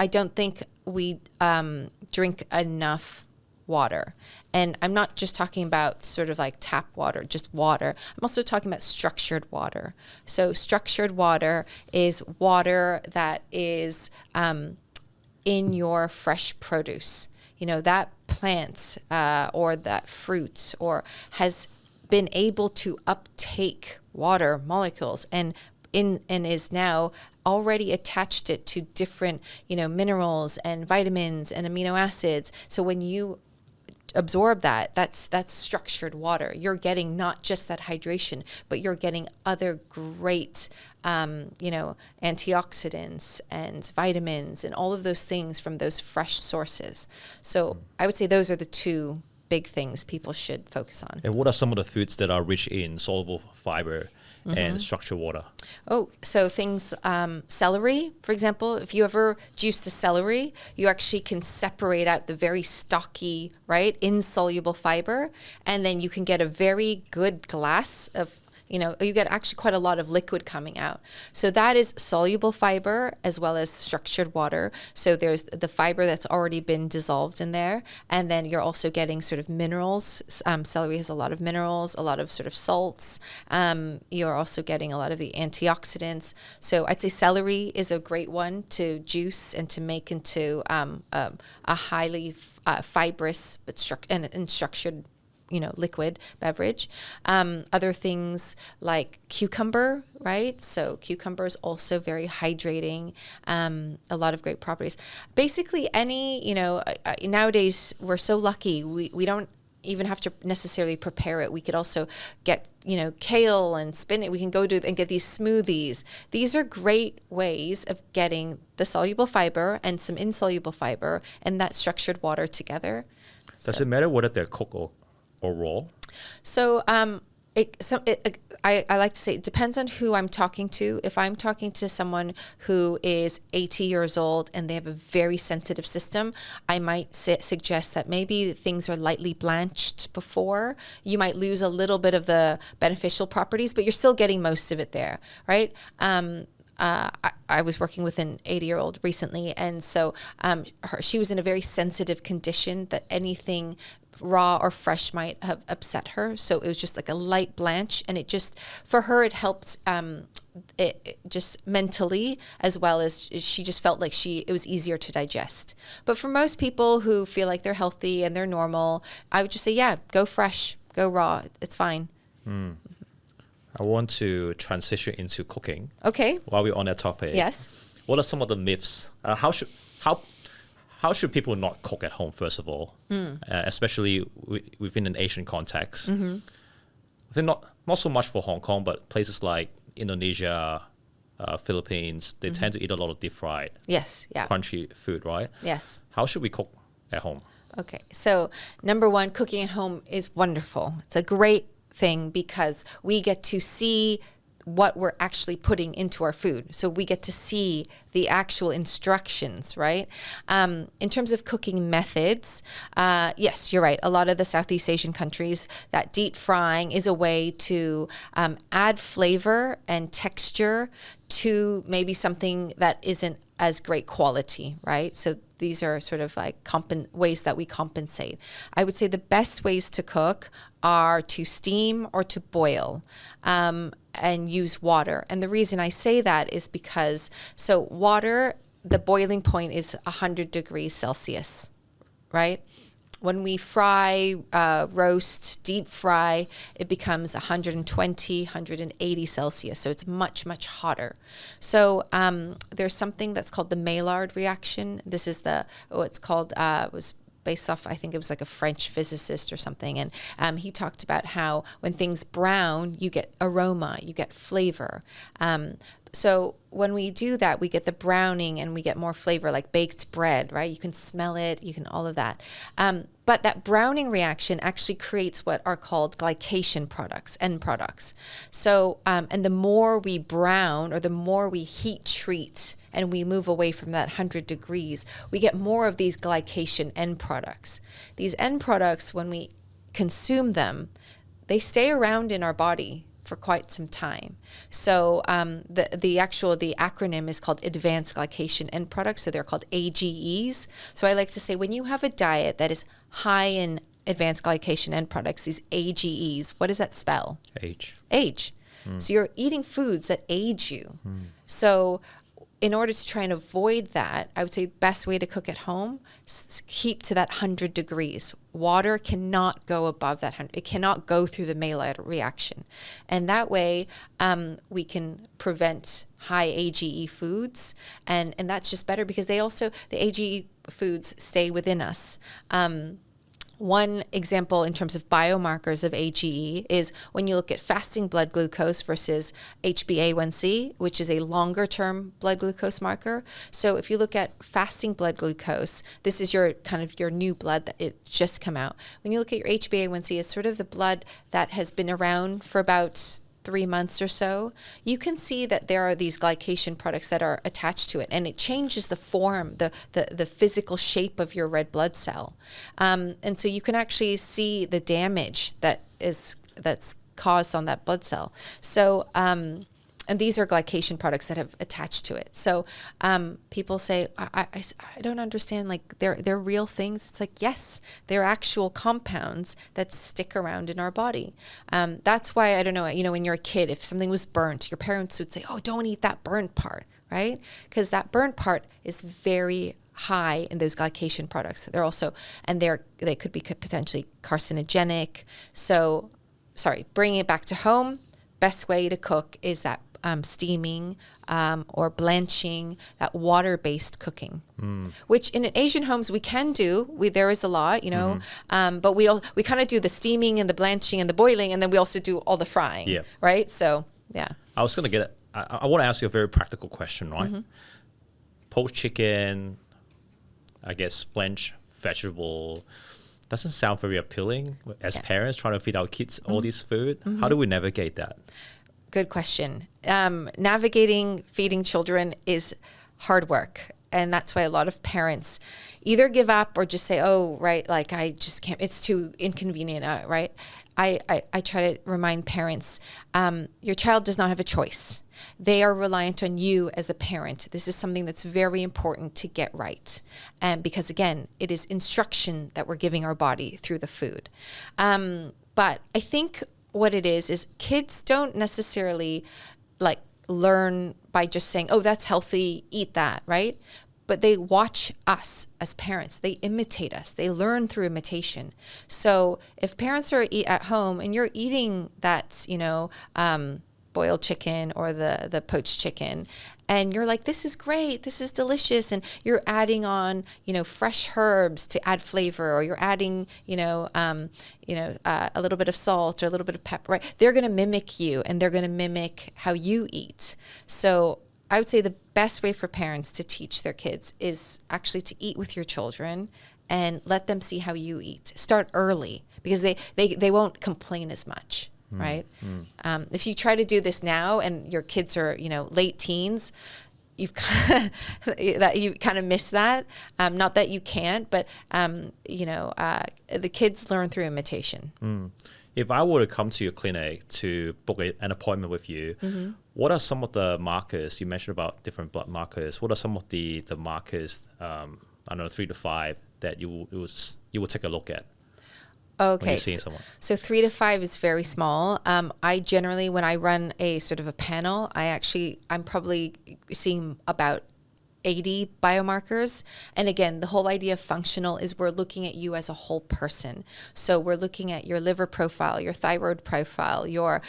don't think we drink enough water. And I'm not just talking about sort of like tap water, just water. I'm also talking about structured water. So structured water is water that is in your fresh produce. That plant or that fruit or has been able to uptake water molecules and and is now already attached it to different, minerals and vitamins and amino acids. So when you absorb that's structured water. You're getting not just that hydration, but you're getting other great, antioxidants and vitamins and all of those things from those fresh sources. So I would say those are the two big things people should focus on. And what are some of the foods that are rich in soluble fiber and structured water? Oh, so things, celery, for example, if you ever juice the celery, you actually can separate out the very stocky, right, insoluble fiber, and then you can get a very good glass of, you get actually quite a lot of liquid coming out. So that is soluble fiber as well as structured water. So there's the fiber that's already been dissolved in there. And then you're also getting sort of minerals. Celery has a lot of minerals, a lot of sort of salts. You're also getting a lot of the antioxidants. So I'd say celery is a great one to juice and to make into a highly fibrous but structured liquid beverage. Other things like cucumber, right? So cucumber is also very hydrating, a lot of great properties. Basically any, nowadays we're so lucky. We don't even have to necessarily prepare it. We could also get, kale and spinach. We can go and get these smoothies. These are great ways of getting the soluble fiber and some insoluble fiber and that structured water together. Does it matter whether they're cooked or raw? So I like to say it depends on who I'm talking to. If I'm talking to someone who is 80 years old and they have a very sensitive system, I might suggest that maybe things are lightly blanched before. You might lose a little bit of the beneficial properties, but you're still getting most of it there, right? I was working with an 80-year-old recently, and so she was in a very sensitive condition that anything raw or fresh might have upset her. So it was just like a light blanch, and for her, it helped it just mentally, as well as she just felt like it was easier to digest. But for most people who feel like they're healthy and they're normal, I would just say, yeah, go fresh, go raw. It's fine. I want to transition into cooking. Okay. While we're on that topic. Yes. What are some of the myths? How should people not cook at home, first of all, especially within an Asian context? I think not so much for Hong Kong, but places like Indonesia, Philippines, they tend to eat a lot of deep fried, crunchy food, right? Yes. How should we cook at home? Okay. So number one, cooking at home is wonderful. It's a great thing because we get to see what we're actually putting into our food. So we get to see the actual instructions, right? In terms of cooking methods, yes, you're right. A lot of the Southeast Asian countries, that deep frying is a way to add flavor and texture to maybe something that isn't as great quality, right? So these are sort of like ways that we compensate. I would say the best ways to cook are to steam or to boil. And use water. And the reason I say that is because, so water, the boiling point is 100 degrees Celsius, right? When we fry, roast, deep fry, it becomes 120, 180 Celsius. So it's much, much hotter. So there's something that's called the Maillard reaction. This is it's called, it was based off, I think it was like a French physicist or something. And he talked about how when things brown, you get aroma, you get flavor. So when we do that, we get the browning and we get more flavor, like baked bread, right? You can smell it, you can all of that. But that browning reaction actually creates what are called glycation products, end products. So, and the more we brown or the more we heat treat and we move away from that 100 degrees, we get more of these glycation end products. These end products, when we consume them, they stay around in our body for quite some time. So the acronym is called Advanced Glycation End Products. So they're called AGEs. So I like to say when you have a diet that is high in advanced glycation end products, these AGEs, what does that spell? Age. So you're eating foods that age you. So in order to try and avoid that, I would say the best way to cook at home, keep to that 100 degrees. Water cannot go above that 100. It cannot go through the Maillard reaction. And that way, we can prevent high AGE foods. And that's just better because the AGE foods stay within us. One example in terms of biomarkers of AGE is when you look at fasting blood glucose versus HbA1c, which is a longer term blood glucose marker. So if you look at fasting blood glucose, this is your kind of your new blood that it's just come out. When you look at your HbA1c, it's sort of the blood that has been around for about 3 months or so. You can see that there are these glycation products that are attached to it, and it changes the form, the physical shape of your red blood cell. And so you can actually see the damage that's caused on that blood cell. So, and these are glycation products that have attached to it. So people say, I don't understand, like they're real things. It's like, yes, they're actual compounds that stick around in our body. That's why, I don't know, when you're a kid, if something was burnt, your parents would say, oh, don't eat that burnt part, right? Because that burnt part is very high in those glycation products. They're also, and they could be potentially carcinogenic. So, bringing it back to home, best way to cook is that steaming or blanching, that water-based cooking, which in Asian homes we can do. There is a lot, but we kind of do the steaming and the blanching and the boiling, and then we also do all the frying, right? So, yeah. I was going to I want to ask you a very practical question, right? Poached chicken, I guess blanch vegetable, doesn't sound very appealing as parents trying to feed our kids all this food. How do we navigate that? Good question. Navigating feeding children is hard work. And that's why a lot of parents either give up or just say, oh, right, like I just can't, it's too inconvenient, right? I try to remind parents, your child does not have a choice. They are reliant on you as a parent. This is something that's very important to get right. Because again, it is instruction that we're giving our body through the food. But I think what it is kids don't necessarily like learn by just saying, oh, that's healthy, eat that, right? But they watch us as parents. They imitate us. They learn through imitation. So if parents are at home and you're eating that, boiled chicken or the poached chicken, and you're like, this is great, this is delicious, and you're adding on, fresh herbs to add flavor, or you're adding, a little bit of salt or a little bit of pepper, right? They're going to mimic you, and they're going to mimic how you eat. So I would say the best way for parents to teach their kids is actually to eat with your children and let them see how you eat. Start early, because they won't complain as much. Right? If you try to do this now and your kids are, late teens, you kind of miss that. Not that you can't, but, the kids learn through imitation. If I were to come to your clinic to book an appointment with you, what are some of the markers? You mentioned about different blood markers. What are some of the markers, 3 to 5, that you would take a look at? Okay, so 3 to 5 is very small. I generally, when I run a sort of a panel, I'm probably seeing about 80 biomarkers. And again, the whole idea of functional is we're looking at you as a whole person. So we're looking at your liver profile, your thyroid profile, your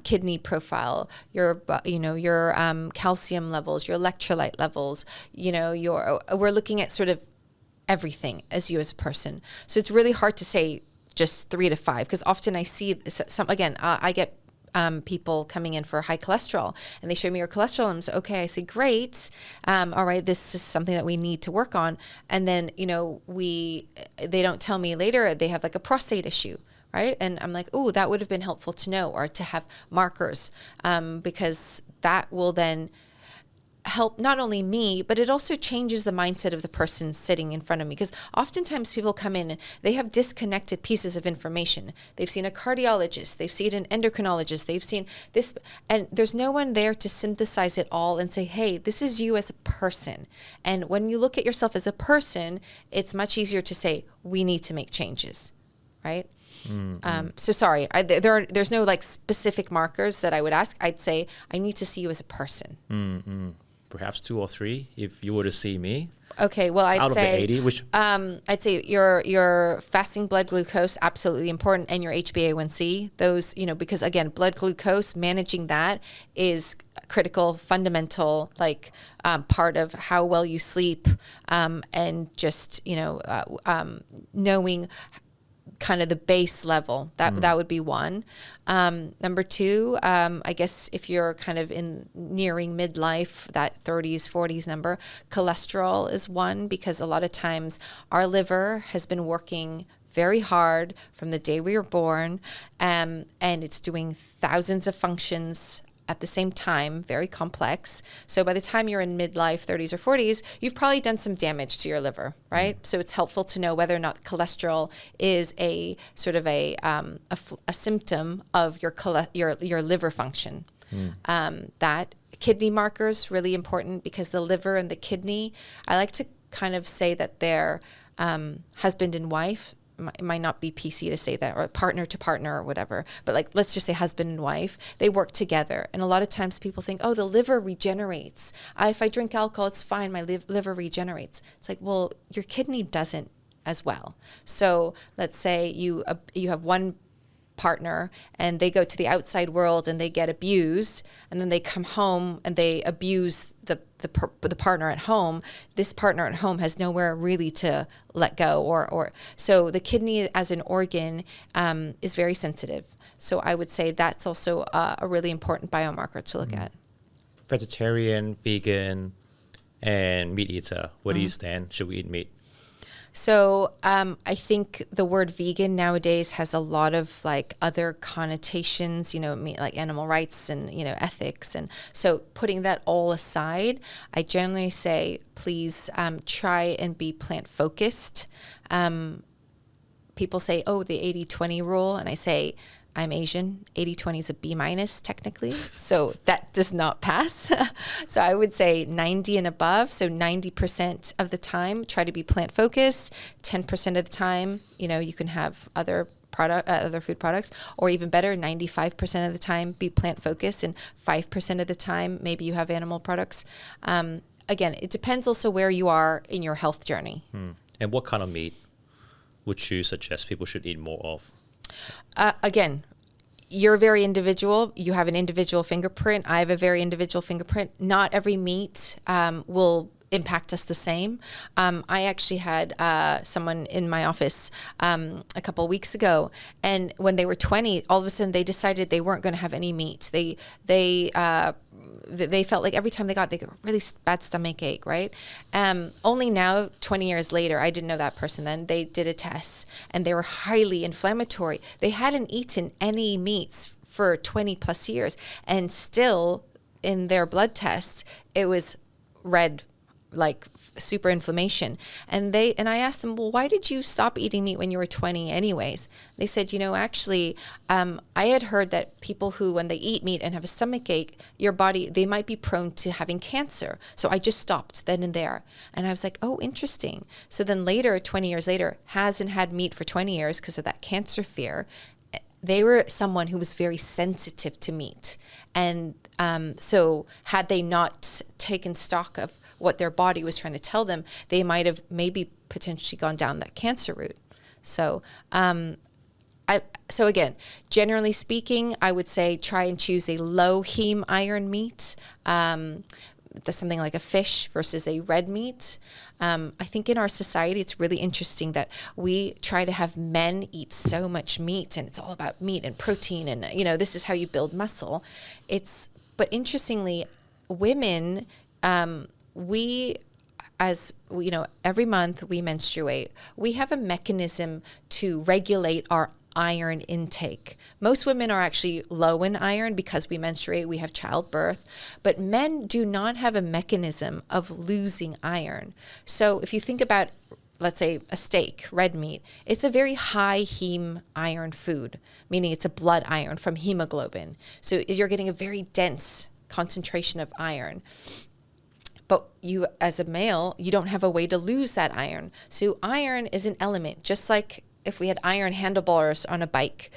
kidney profile, your calcium levels, your electrolyte levels. We're looking at sort of everything as you as a person. So it's really hard to say just 3 to 5, because often I see I get people coming in for high cholesterol, and they show me your cholesterol, and I'm like, okay, I say, great. All right, this is something that we need to work on. And then, they don't tell me later they have like a prostate issue, right? And I'm like, oh, that would have been helpful to know, or to have markers, because that will then help not only me, but it also changes the mindset of the person sitting in front of me. Because oftentimes people come in and they have disconnected pieces of information. They've seen a cardiologist, they've seen an endocrinologist, they've seen this, and there's no one there to synthesize it all and say, hey, this is you as a person. And when you look at yourself as a person, it's much easier to say, we need to make changes, right? So sorry, there's no like specific markers that I would ask. I'd say, I need to see you as a person. perhaps 2 or 3 if you were to see me. Okay, well, Out of the 80, which I'd say your fasting blood glucose, absolutely important, and your HbA1c. Those, because again, blood glucose, managing that is critical, fundamental, like part of how well you sleep, and just knowing kind of the base level. That would be one. Number two, I guess if you're kind of nearing midlife, that 30s, 40s number, cholesterol is one, because a lot of times our liver has been working very hard from the day we were born, and it's doing thousands of functions at the same time, very complex. So by the time you're in midlife, 30s or 40s, you've probably done some damage to your liver, right? So it's helpful to know whether or not cholesterol is a sort of a symptom of your liver function. That kidney markers, really important, because the liver and the kidney, I like to kind of say that they're husband and wife. It might not be PC to say that, or partner to partner or whatever, but like, let's just say husband and wife, they work together. And a lot of times people think, oh, the liver regenerates. If I drink alcohol, it's fine. My liver regenerates. It's like, well, your kidney doesn't as well. So let's say you have one partner and they go to the outside world and they get abused, and then they come home and they abuse the partner at home. This partner at home has nowhere really to let go, or so the kidney as an organ is very sensitive. So I would say that's also a really important biomarker to look at. Vegetarian, vegan, and meat eater. Where do you stand? Should we eat meat? So I think the word vegan nowadays has a lot of like other connotations, like animal rights and, ethics. And so putting that all aside, I generally say, please try and be plant focused. People say, oh, the 80-20 rule. And I say, I'm Asian. 80-20 is a B- technically. So that does not pass. So I would say 90 and above. So 90% of the time, try to be plant focused. 10% of the time, you can have other food products, or even better, 95% of the time be plant focused, and 5% of the time, maybe you have animal products. Again, it depends also where you are in your health journey. And what kind of meat would you suggest people should eat more of? Again, you're very individual. You have an individual fingerprint. I have a very individual fingerprint. Not every meat will impact us the same. I actually had someone in my office a couple of weeks ago, and when they were 20, all of a sudden they decided they weren't going to have any meat. They felt like every time they got a really bad stomach ache, right? Only now, 20 years later, I didn't know that person then, they did a test and they were highly inflammatory. They hadn't eaten any meats for 20 plus years, and still in their blood tests, it was red, like super inflammation. And I asked them, well, why did you stop eating meat when you were 20 anyways? They said, actually, I had heard that people who, when they eat meat and have a stomach ache, your body, they might be prone to having cancer. So I just stopped then and there. And I was like, oh, interesting. So then later, 20 years later, hasn't had meat for 20 years because of that cancer fear. They were someone who was very sensitive to meat. And so had they not taken stock of what their body was trying to tell them, they might have maybe potentially gone down that cancer route. So, so again, generally speaking, I would say try and choose a low heme iron meat. That's something like a fish versus a red meat. I think in our society, it's really interesting that we try to have men eat so much meat, and it's all about meat and protein, and this is how you build muscle. But interestingly, women, every month we menstruate. We have a mechanism to regulate our iron intake. Most women are actually low in iron because we menstruate, we have childbirth, but men do not have a mechanism of losing iron. So if you think about, let's say, a steak, red meat, it's a very high heme iron food, meaning it's a blood iron from hemoglobin. So you're getting a very dense concentration of iron. But you, as a male, you don't have a way to lose that iron. So iron is an element, just like if we had iron handlebars on a bike,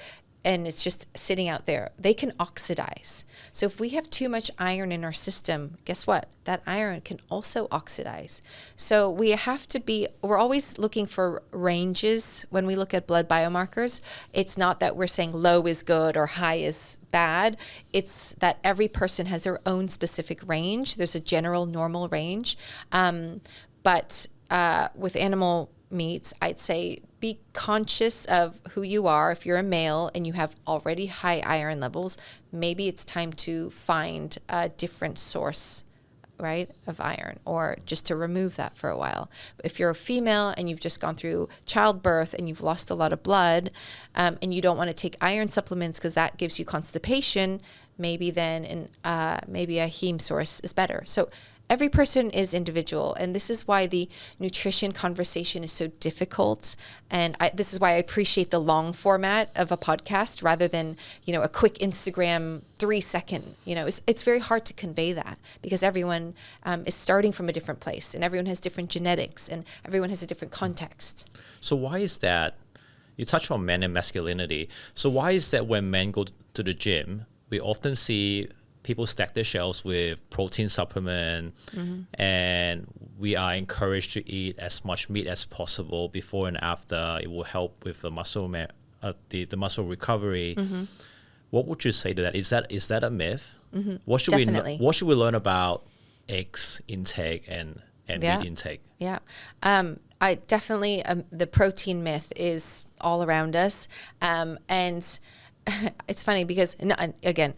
and it's just sitting out there, they can oxidize. So if we have too much iron in our system, guess what? That iron can also oxidize. So we're always looking for ranges when we look at blood biomarkers. It's not that we're saying low is good or high is bad. It's that every person has their own specific range. There's a general normal range. But with animal meats, I'd say be conscious of who you are. If you're a male and you have already high iron levels, maybe it's time to find a different source, right, of iron, or just to remove that for a while. If you're a female and you've just gone through childbirth and you've lost a lot of blood, and you don't want to take iron supplements because that gives you constipation, maybe then maybe a heme source is better. So every person is individual, and this is why the nutrition conversation is so difficult. And this is why I appreciate the long format of a podcast rather than, a quick Instagram 3-second. It's very hard to convey that because everyone is starting from a different place, and everyone has different genetics, and everyone has a different context. So why is that? You touch on men and masculinity. So why is that when men go to the gym, we often see people stack their shelves with protein supplement, and we are encouraged to eat as much meat as possible before and after. It will help with the muscle the muscle recovery. What would you say to that? Is that a myth? What should we learn about eggs intake and meat intake? Yeah. I definitely the protein myth is all around us, and it's funny because again.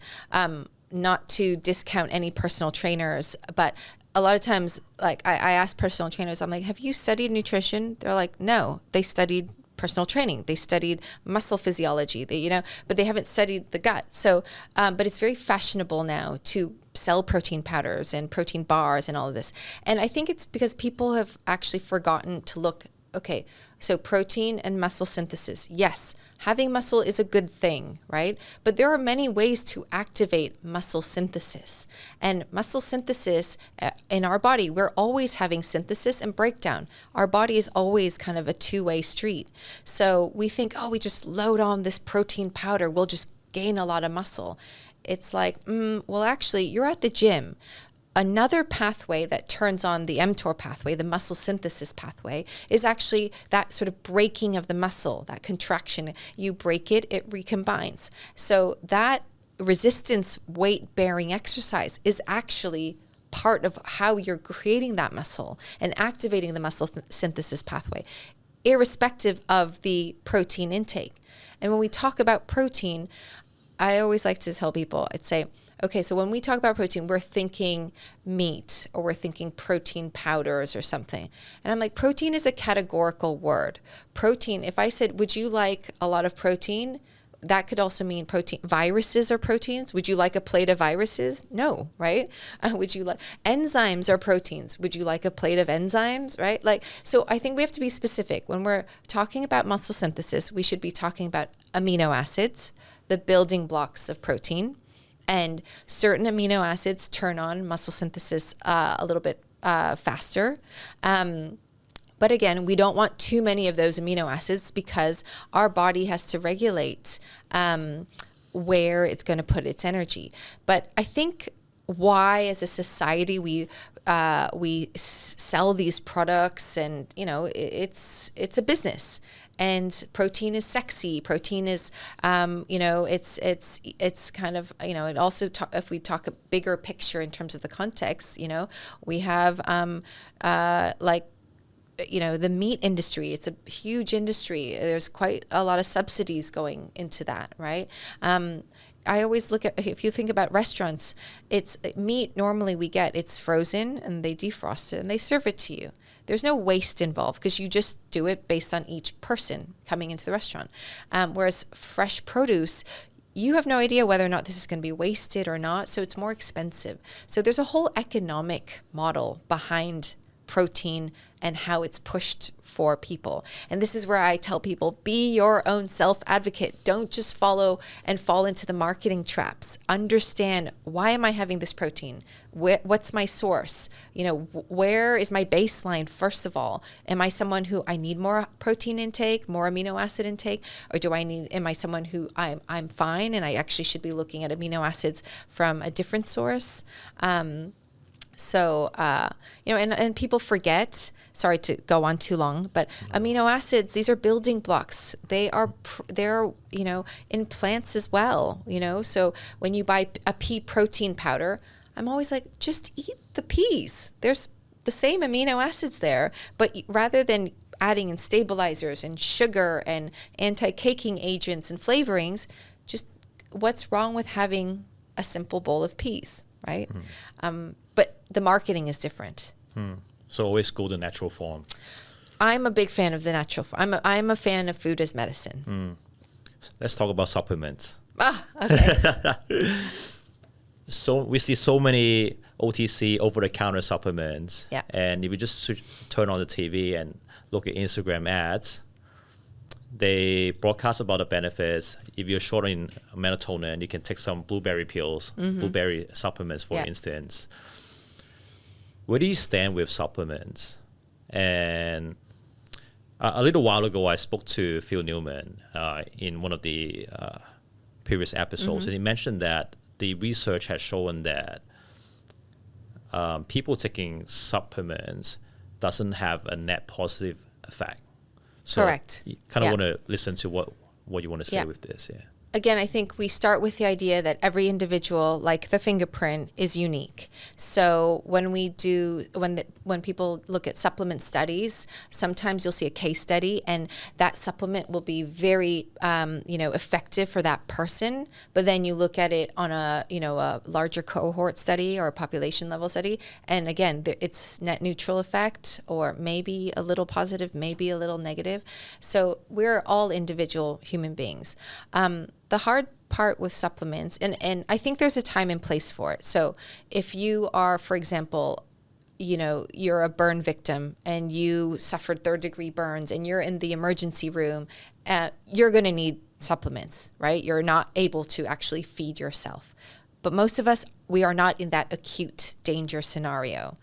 Not to discount any personal trainers, but a lot of times, like I ask personal trainers, I'm like, have you studied nutrition? They're like, no, they studied personal training. They studied muscle physiology, but they haven't studied the gut. So, but it's very fashionable now to sell protein powders and protein bars and all of this. And I think it's because people have actually forgotten to look, okay, so protein and muscle synthesis. Yes, having muscle is a good thing, right? But there are many ways to activate muscle synthesis. And muscle synthesis in our body, we're always having synthesis and breakdown. Our body is always kind of a two-way street. So we think, we just load on this protein powder, we'll just gain a lot of muscle. It's like, well, actually, you're at the gym. Another pathway that turns on the mTOR pathway, the muscle synthesis pathway, is actually that sort of breaking of the muscle, that contraction. You break it, it recombines. So that resistance weight-bearing exercise is actually part of how you're creating that muscle and activating the muscle synthesis pathway, irrespective of the protein intake. And when we talk about protein, I always like to tell people, I'd say, okay, so when we talk about protein, we're thinking meat or we're thinking protein powders or something. And I'm like, protein is a categorical word. Protein, if I said, would you like a lot of protein? That could also mean protein. Viruses are proteins. Would you like a plate of viruses? No, right? Would you like enzymes are proteins? Would you like a plate of enzymes, right? So I think we have to be specific. When we're talking about muscle synthesis, we should be talking about amino acids, the building blocks of protein, and certain amino acids turn on muscle synthesis a little bit faster. But again, we don't want too many of those amino acids because our body has to regulate where it's going to put its energy. But I think why, as a society, we sell these products, and it's a business. And protein is sexy. Protein is, it's kind of, it also, if we talk a bigger picture in terms of the context, we have the meat industry. It's a huge industry. There's quite a lot of subsidies going into that, right? I always look at, if you think about restaurants, it's meat normally it's frozen and they defrost it and they serve it to you. There's no waste involved because you just do it based on each person coming into the restaurant. Whereas fresh produce, you have no idea whether or not this is going to be wasted or not, so it's more expensive. So there's a whole economic model behind protein and how it's pushed for people. And this is where I tell people, be your own self-advocate. Don't just follow and fall into the marketing traps. Understand, why am I having this protein? What's my source? Where is my baseline? First of all, am I someone who I need more protein intake, more amino acid intake, or am I someone who I'm fine and I actually should be looking at amino acids from a different source? And people forget, sorry to go on too long, but amino acids, these are building blocks. They're in plants as well, So when you buy a pea protein powder, I'm always like, just eat the peas. There's the same amino acids there, but rather than adding in stabilizers and sugar and anti-caking agents and flavorings, just what's wrong with having a simple bowl of peas, right? But the marketing is different. So always go the natural form. I'm a big fan of the natural form. I'm a fan of food as medicine. Let's talk about supplements. Okay. So we see so many OTC, over-the-counter supplements. Yeah. And if you just turn on the TV and look at Instagram ads, they broadcast about the benefits. If you're short in melatonin, you can take some blueberry pills, blueberry supplements, for instance. Where do you stand with supplements? And a little while ago, I spoke to Phil Newman in one of the previous episodes, and he mentioned that the research has shown that people taking supplements doesn't have a net positive effect. So correct. You kind of want to listen to what you want to say with this. Yeah. Again, I think we start with the idea that every individual, like the fingerprint, is unique. So when people look at supplement studies, sometimes you'll see a case study, and that supplement will be very, effective for that person. But then you look at it on a larger cohort study or a population level study, and again, it's net neutral effect, or maybe a little positive, maybe a little negative. So we're all individual human beings. The hard part with supplements, and I think there's a time and place for it. So if you are, for example, you're a burn victim and you suffered 3rd-degree burns and you're in the emergency room, you're going to need supplements, right? You're not able to actually feed yourself. But most of us, we are not in that acute danger scenario.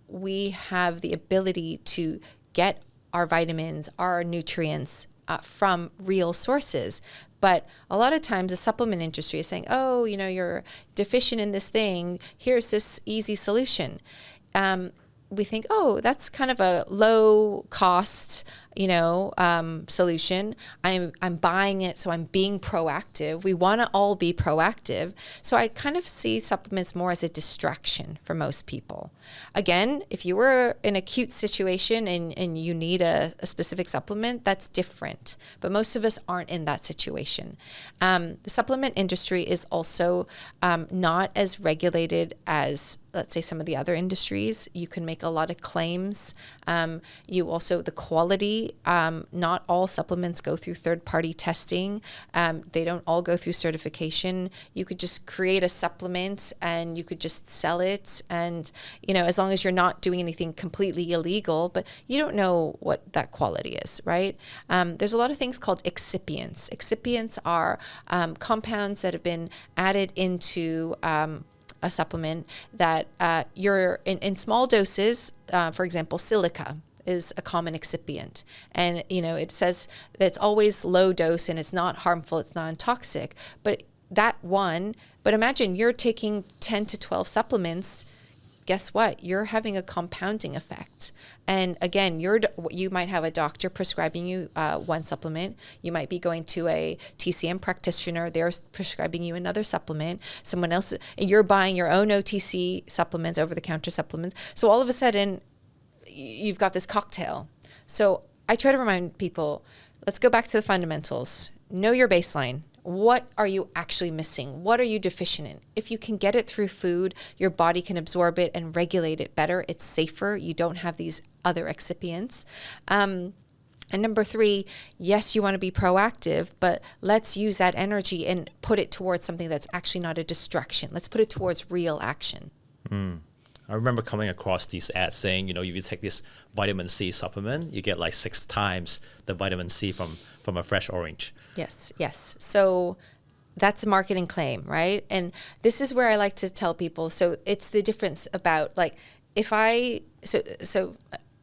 We have the ability to get our vitamins, our nutrients from real sources. But a lot of times the supplement industry is saying, oh, you're deficient in this thing. Here's this easy solution. We think, oh, that's kind of a low cost, solution. I'm buying it, so I'm being proactive. We want to all be proactive. So I kind of see supplements more as a distraction for most people. Again, if you were in an acute situation and you need a specific supplement, that's different. But most of us aren't in that situation. The supplement industry is also not as regulated as, let's say, some of the other industries. You can make a lot of claims. The quality, not all supplements go through third-party testing. They don't all go through certification. You could just create a supplement and you could just sell it. And, as long as you're not doing anything completely illegal, but you don't know what that quality is, right? There's a lot of things called excipients. Excipients are compounds that have been added into a supplement that you're in small doses. For example, silica is a common excipient, and it says that it's always low dose and it's not harmful, it's non-toxic. But imagine you're taking 10 to 12 supplements. Guess what? You're having a compounding effect. And again, you might have a doctor prescribing you one supplement. You might be going to a TCM practitioner. They're prescribing you another supplement. Someone else, and you're buying your own OTC supplements, over-the-counter supplements. So all of a sudden, you've got this cocktail. So I try to remind people, let's go back to the fundamentals. Know your baseline. What are you actually missing? What are you deficient in? If you can get it through food, your body can absorb it and regulate it better. It's safer. You don't have these other excipients. And number 3, yes, you want to be proactive, but let's use that energy and put it towards something that's actually not a distraction. Let's put it towards real action. I remember coming across these ads saying, if you take this vitamin C supplement, you get like 6 times the vitamin C from a fresh orange. Yes. So that's a marketing claim, right? And this is where I like to tell people. So it's the difference about like so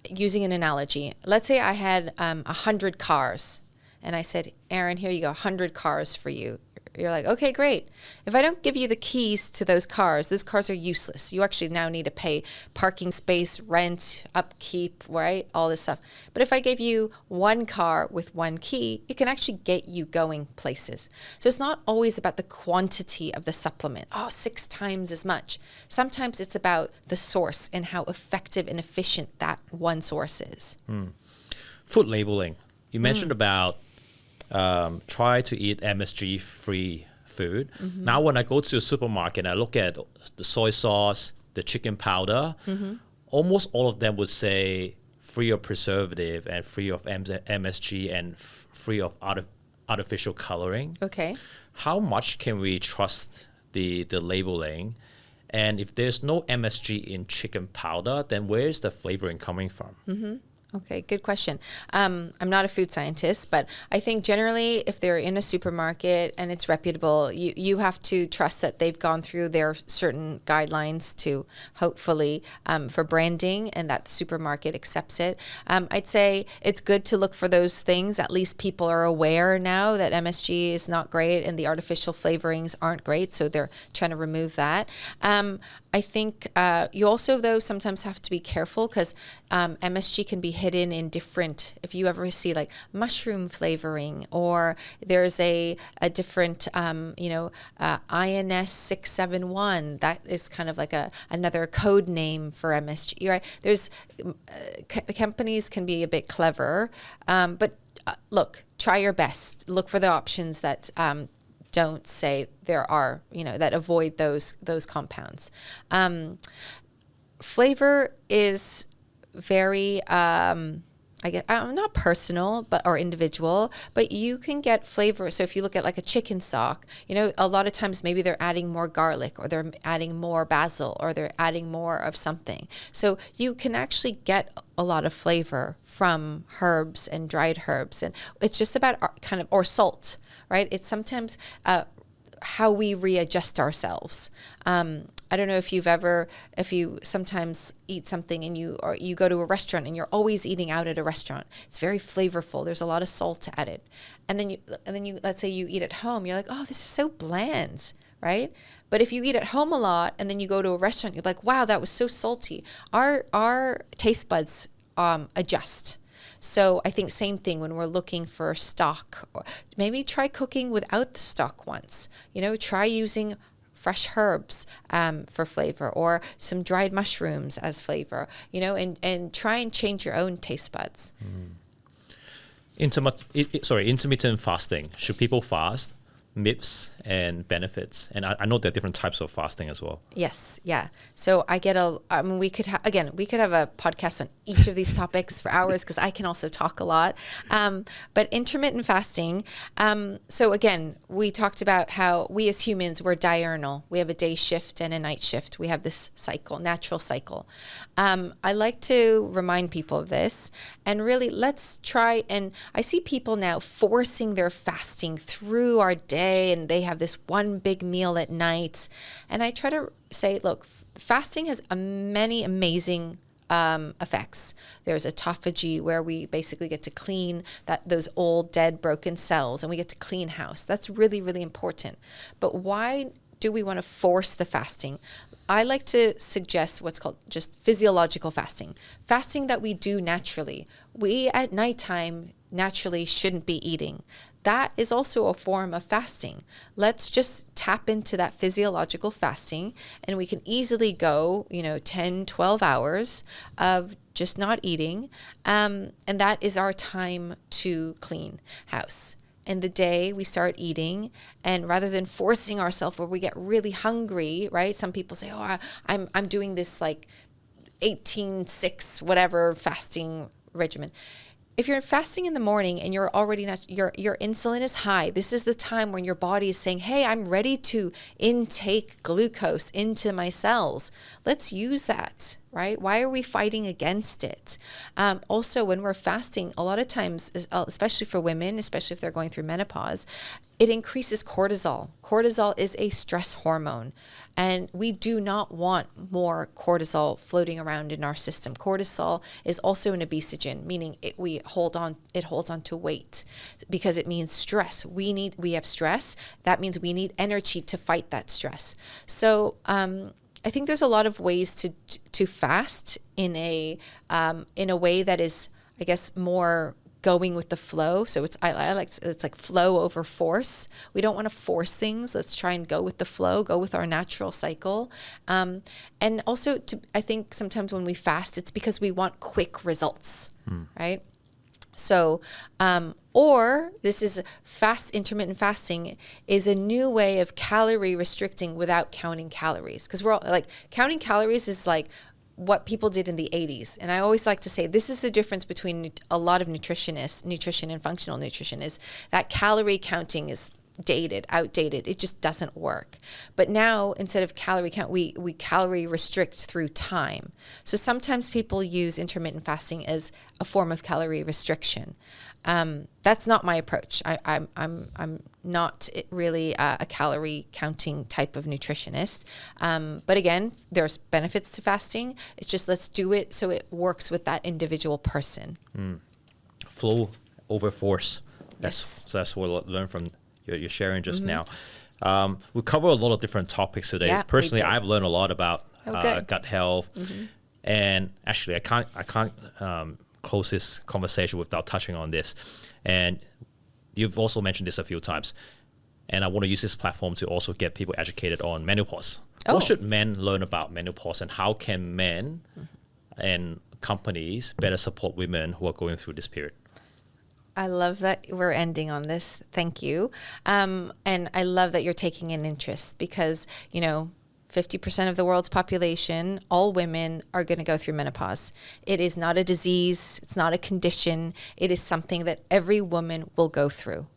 using an analogy, let's say I had 100 cars and I said, Aaron, here you go, 100 cars for you. You're like, okay, great. If I don't give you the keys to those cars are useless. You actually now need to pay parking space, rent, upkeep, right? All this stuff. But if I gave you one car with one key, it can actually get you going places. So it's not always about the quantity of the supplement. 6 times as much. Sometimes it's about the source and how effective and efficient that one source is. Food labeling. You mentioned about try to eat MSG-free food. Mm-hmm. Now, when I go to a supermarket and I look at the soy sauce, the chicken powder, almost all of them would say free of preservative and free of MSG and free of artificial coloring. Okay. How much can we trust the labeling? And if there's no MSG in chicken powder, then where's the flavoring coming from? Mm-hmm. Okay, good question. I'm not a food scientist, but I think generally if they're in a supermarket and it's reputable, you have to trust that they've gone through their certain guidelines to hopefully for branding and that the supermarket accepts it. I'd say it's good to look for those things. At least people are aware now that MSG is not great and the artificial flavorings aren't great, so they're trying to remove that. I think you also, though, sometimes have to be careful because MSG can be hidden in different, if you ever see like mushroom flavoring, or there's a different, INS 671, that is kind of like another code name for MSG, right? There's, companies can be a bit clever, but look, try your best. Look for the options that don't say there are, that avoid those compounds. Flavor is very, not personal, or individual, but you can get flavor. So if you look at like a chicken stock, a lot of times maybe they're adding more garlic, or they're adding more basil, or they're adding more of something. So you can actually get a lot of flavor from herbs and dried herbs. And it's just about or salt, right? It's sometimes how we readjust ourselves. I don't know if you sometimes eat something and you go to a restaurant and you're always eating out at a restaurant. It's very flavorful. There's a lot of salt added. And then you let's say you eat at home, you're like, oh, this is so bland, right? But if you eat at home a lot and then you go to a restaurant, you're like, wow, that was so salty. Our taste buds adjust. So I think same thing when we're looking for stock. Or maybe try cooking without the stock once. Try using fresh herbs for flavor, or some dried mushrooms as flavor, and try and change your own taste buds. Intermittent fasting. Should people fast? Myths and benefits, and I know there are different types of fasting as well. Yes, yeah. So we could have a podcast on each of these topics for hours because I can also talk a lot. But intermittent fasting. So again, we talked about how we as humans, we're diurnal. We have a day shift and a night shift. We have this cycle, natural cycle. I like to remind people of this, and really let's try. And I see people now forcing their fasting through our day, and they have this one big meal at night. And I try to say, look, fasting has many amazing effects. There's autophagy, where we basically get to clean those old, dead, broken cells, and we get to clean house. That's really, really important. But why do we want to force the fasting? I like to suggest what's called just physiological fasting. Fasting that we do naturally. We at nighttime naturally shouldn't be eating. That is also a form of fasting. Let's just tap into that physiological fasting, and we can easily go, 10, 12 hours of just not eating. And that is our time to clean house. In the day, we start eating, and rather than forcing ourselves where we get really hungry, right? Some people say, oh, I'm doing this like 18-6, whatever fasting regimen. if you're fasting in the morning and you're already not, your insulin is high, this is the time when your body is saying, hey, I'm ready to intake glucose into my cells. Let's use that, right? Why are we fighting against it? Also, when we're fasting, a lot of times, especially for women, especially if they're going through menopause, it increases cortisol. Cortisol is a stress hormone, and we do not want more cortisol floating around in our system. Cortisol is also an obesogen, meaning it holds on to weight because it means stress. We have stress. That means we need energy to fight that stress. So I think there's a lot of ways to fast in a way that is, I guess, more going with the flow. So it's like flow over force. We don't want to force things. Let's try and go with the flow, go with our natural cycle. And also I think sometimes when we fast, it's because we want quick results, right? So, or this is intermittent fasting is a new way of calorie restricting without counting calories. Because we're all like, counting calories is like what people did in the 80s. And I always like to say this is the difference between a lot of nutrition and functional nutrition is that calorie counting is outdated. It just doesn't work. But now, instead of calorie count, we calorie restrict through time. So sometimes people use intermittent fasting as a form of calorie restriction. That's not my approach. I'm not really a calorie counting type of nutritionist. But again, there's benefits to fasting. It's just let's do it so it works with that individual person. Flow over force. Yes. That's what I learned from your sharing just now. We cover a lot of different topics today. Yeah, Personally, I've learned a lot about gut health, and actually, I can't close this conversation without touching on this. And you've also mentioned this a few times, and I want to use this platform to also get people educated on menopause. What should men learn about menopause, and how can men and companies better support women who are going through this period? I love that we're ending on this. Thank you. And I love that you're taking an interest because, 50% of the world's population, all women, are going to go through menopause. It is not a disease. It's not a condition. It is something that every woman will go through.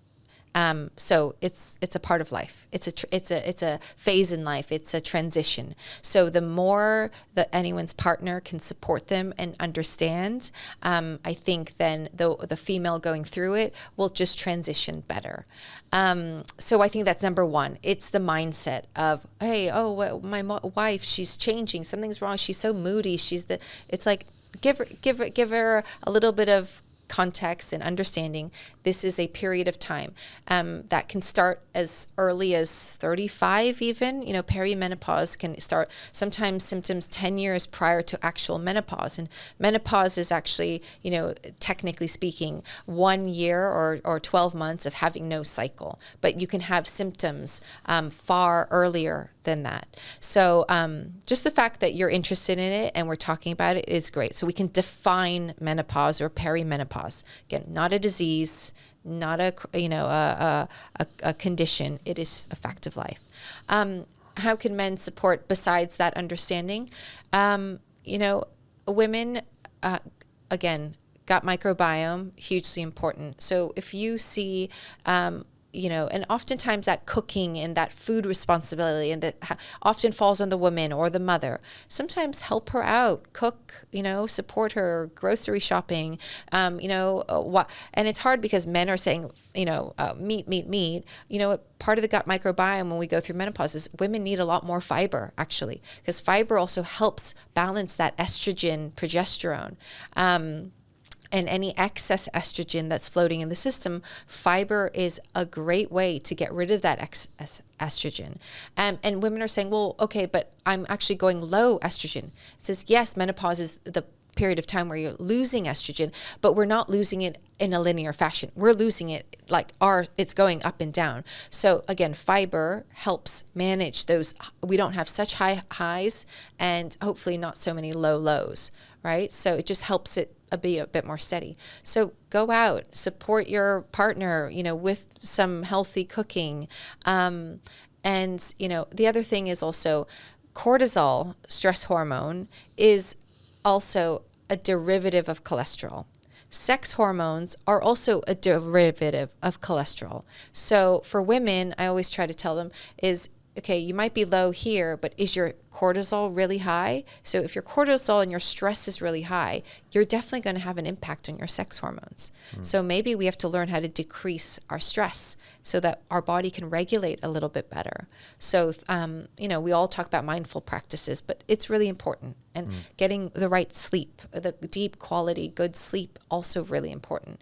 So it's a part of life. It's a phase in life. It's a transition. So the more that anyone's partner can support them and understand, I think then the female going through it will just transition better. So I think that's number one. It's the mindset of, hey, my wife, she's changing. Something's wrong. She's so moody. It's like give her a little bit of context and understanding. This is a period of time that can start as early as 35 even. Perimenopause can start sometimes symptoms 10 years prior to actual menopause. And menopause is actually, technically speaking, 1 year or 12 months of having no cycle. But you can have symptoms far earlier than that. So just the fact that you're interested in it and we're talking about it is great. So we can define menopause or perimenopause. Again, not a disease, not a condition. It is a fact of life. How can men support besides that understanding? Women, again, gut microbiome, hugely important. So if you see and oftentimes that cooking and that food responsibility and that often falls on the woman or the mother. Sometimes help her out, cook, support her, grocery shopping, and it's hard because men are saying, meat. Part of the gut microbiome when we go through menopause is women need a lot more fiber, actually, because fiber also helps balance that estrogen, progesterone. And any excess estrogen that's floating in the system, fiber is a great way to get rid of that excess estrogen. And women are saying, well, okay, but I'm actually going low estrogen. It says, yes, menopause is the period of time where you're losing estrogen, but we're not losing it in a linear fashion. We're losing it it's going up and down. So again, fiber helps manage those. We don't have such high highs and hopefully not so many low lows, right? So it just helps it be a bit more steady. So go out, support your partner, with some healthy cooking. And, the other thing is also cortisol, stress hormone, is also a derivative of cholesterol. sex hormones are also a derivative of cholesterol. So for women, I always try to tell them is, okay, you might be low here, but is your cortisol really high? So if your cortisol and your stress is really high, you're definitely going to have an impact on your sex hormones. So maybe we have to learn how to decrease our stress so that our body can regulate a little bit better. So, we all talk about mindful practices, but it's really important. And getting the right sleep, the deep quality, good sleep, also really important.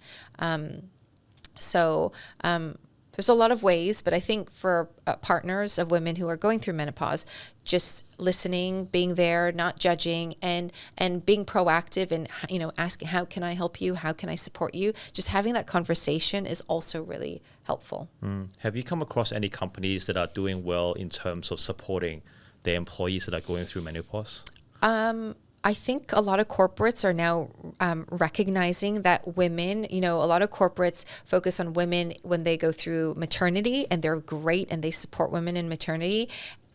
There's a lot of ways, but I think for partners of women who are going through menopause, just listening, being there, not judging, and being proactive and, asking, how can I help you? How can I support you? Just having that conversation is also really helpful. Have you come across any companies that are doing well in terms of supporting their employees that are going through menopause? I think a lot of corporates are now recognizing that women, a lot of corporates focus on women when they go through maternity, and they're great and they support women in maternity,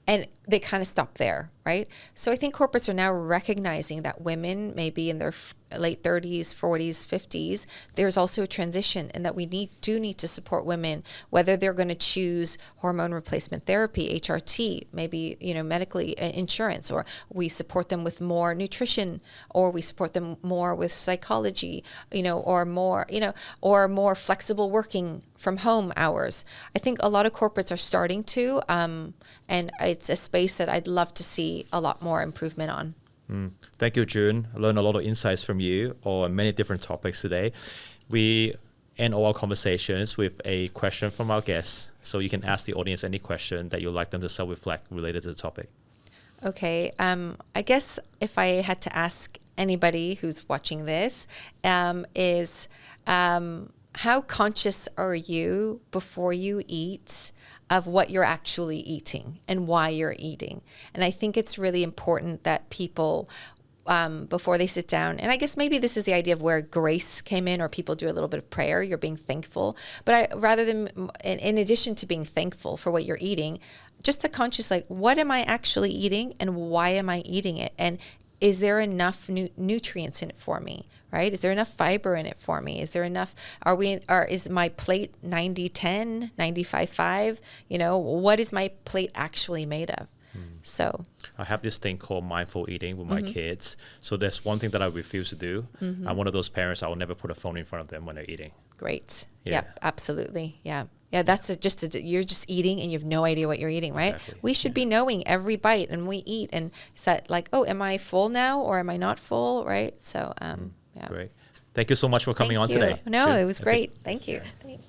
and they kind of stop there, right? So I think corporates are now recognizing that women maybe in their late 30s, 40s, 50s, there's also a transition, and that we do need to support women, whether they're going to choose hormone replacement therapy, HRT, maybe, medically insurance, or we support them with more nutrition, or we support them more with psychology, or more flexible working from home hours. I think a lot of corporates are starting to, and it's a space that I'd love to see a lot more improvement on. Thank you, Jieun. I learned a lot of insights from you on many different topics today. We end all our conversations with a question from our guests. So you can ask the audience any question that you'd like them to self-reflect related to the topic. Okay. I guess if I had to ask anybody who's watching this, is how conscious are you before you eat of what you're actually eating and why you're eating? And I think it's really important that people, before they sit down, and I guess maybe this is the idea of where grace came in, or people do a little bit of prayer, you're being thankful. But rather than, in addition to being thankful for what you're eating, just a conscious, what am I actually eating and why am I eating it? And is there enough nutrients in it for me? Right? Is there enough fiber in it for me? Is there enough, is my plate 90-10, 95-5? What is my plate actually made of? So I have this thing called mindful eating with my kids. So there's one thing that I refuse to do. I'm one of those parents, I will never put a phone in front of them when they're eating. Great. Yeah. Yep, absolutely. Yeah. Yeah, that's you're just eating and you have no idea what you're eating, right? Exactly. We should be knowing every bite, and we eat, and is that am I full now or am I not full, right? So, yeah. Great. Thank you so much for coming on today. No, it was great. Thank you. Thanks.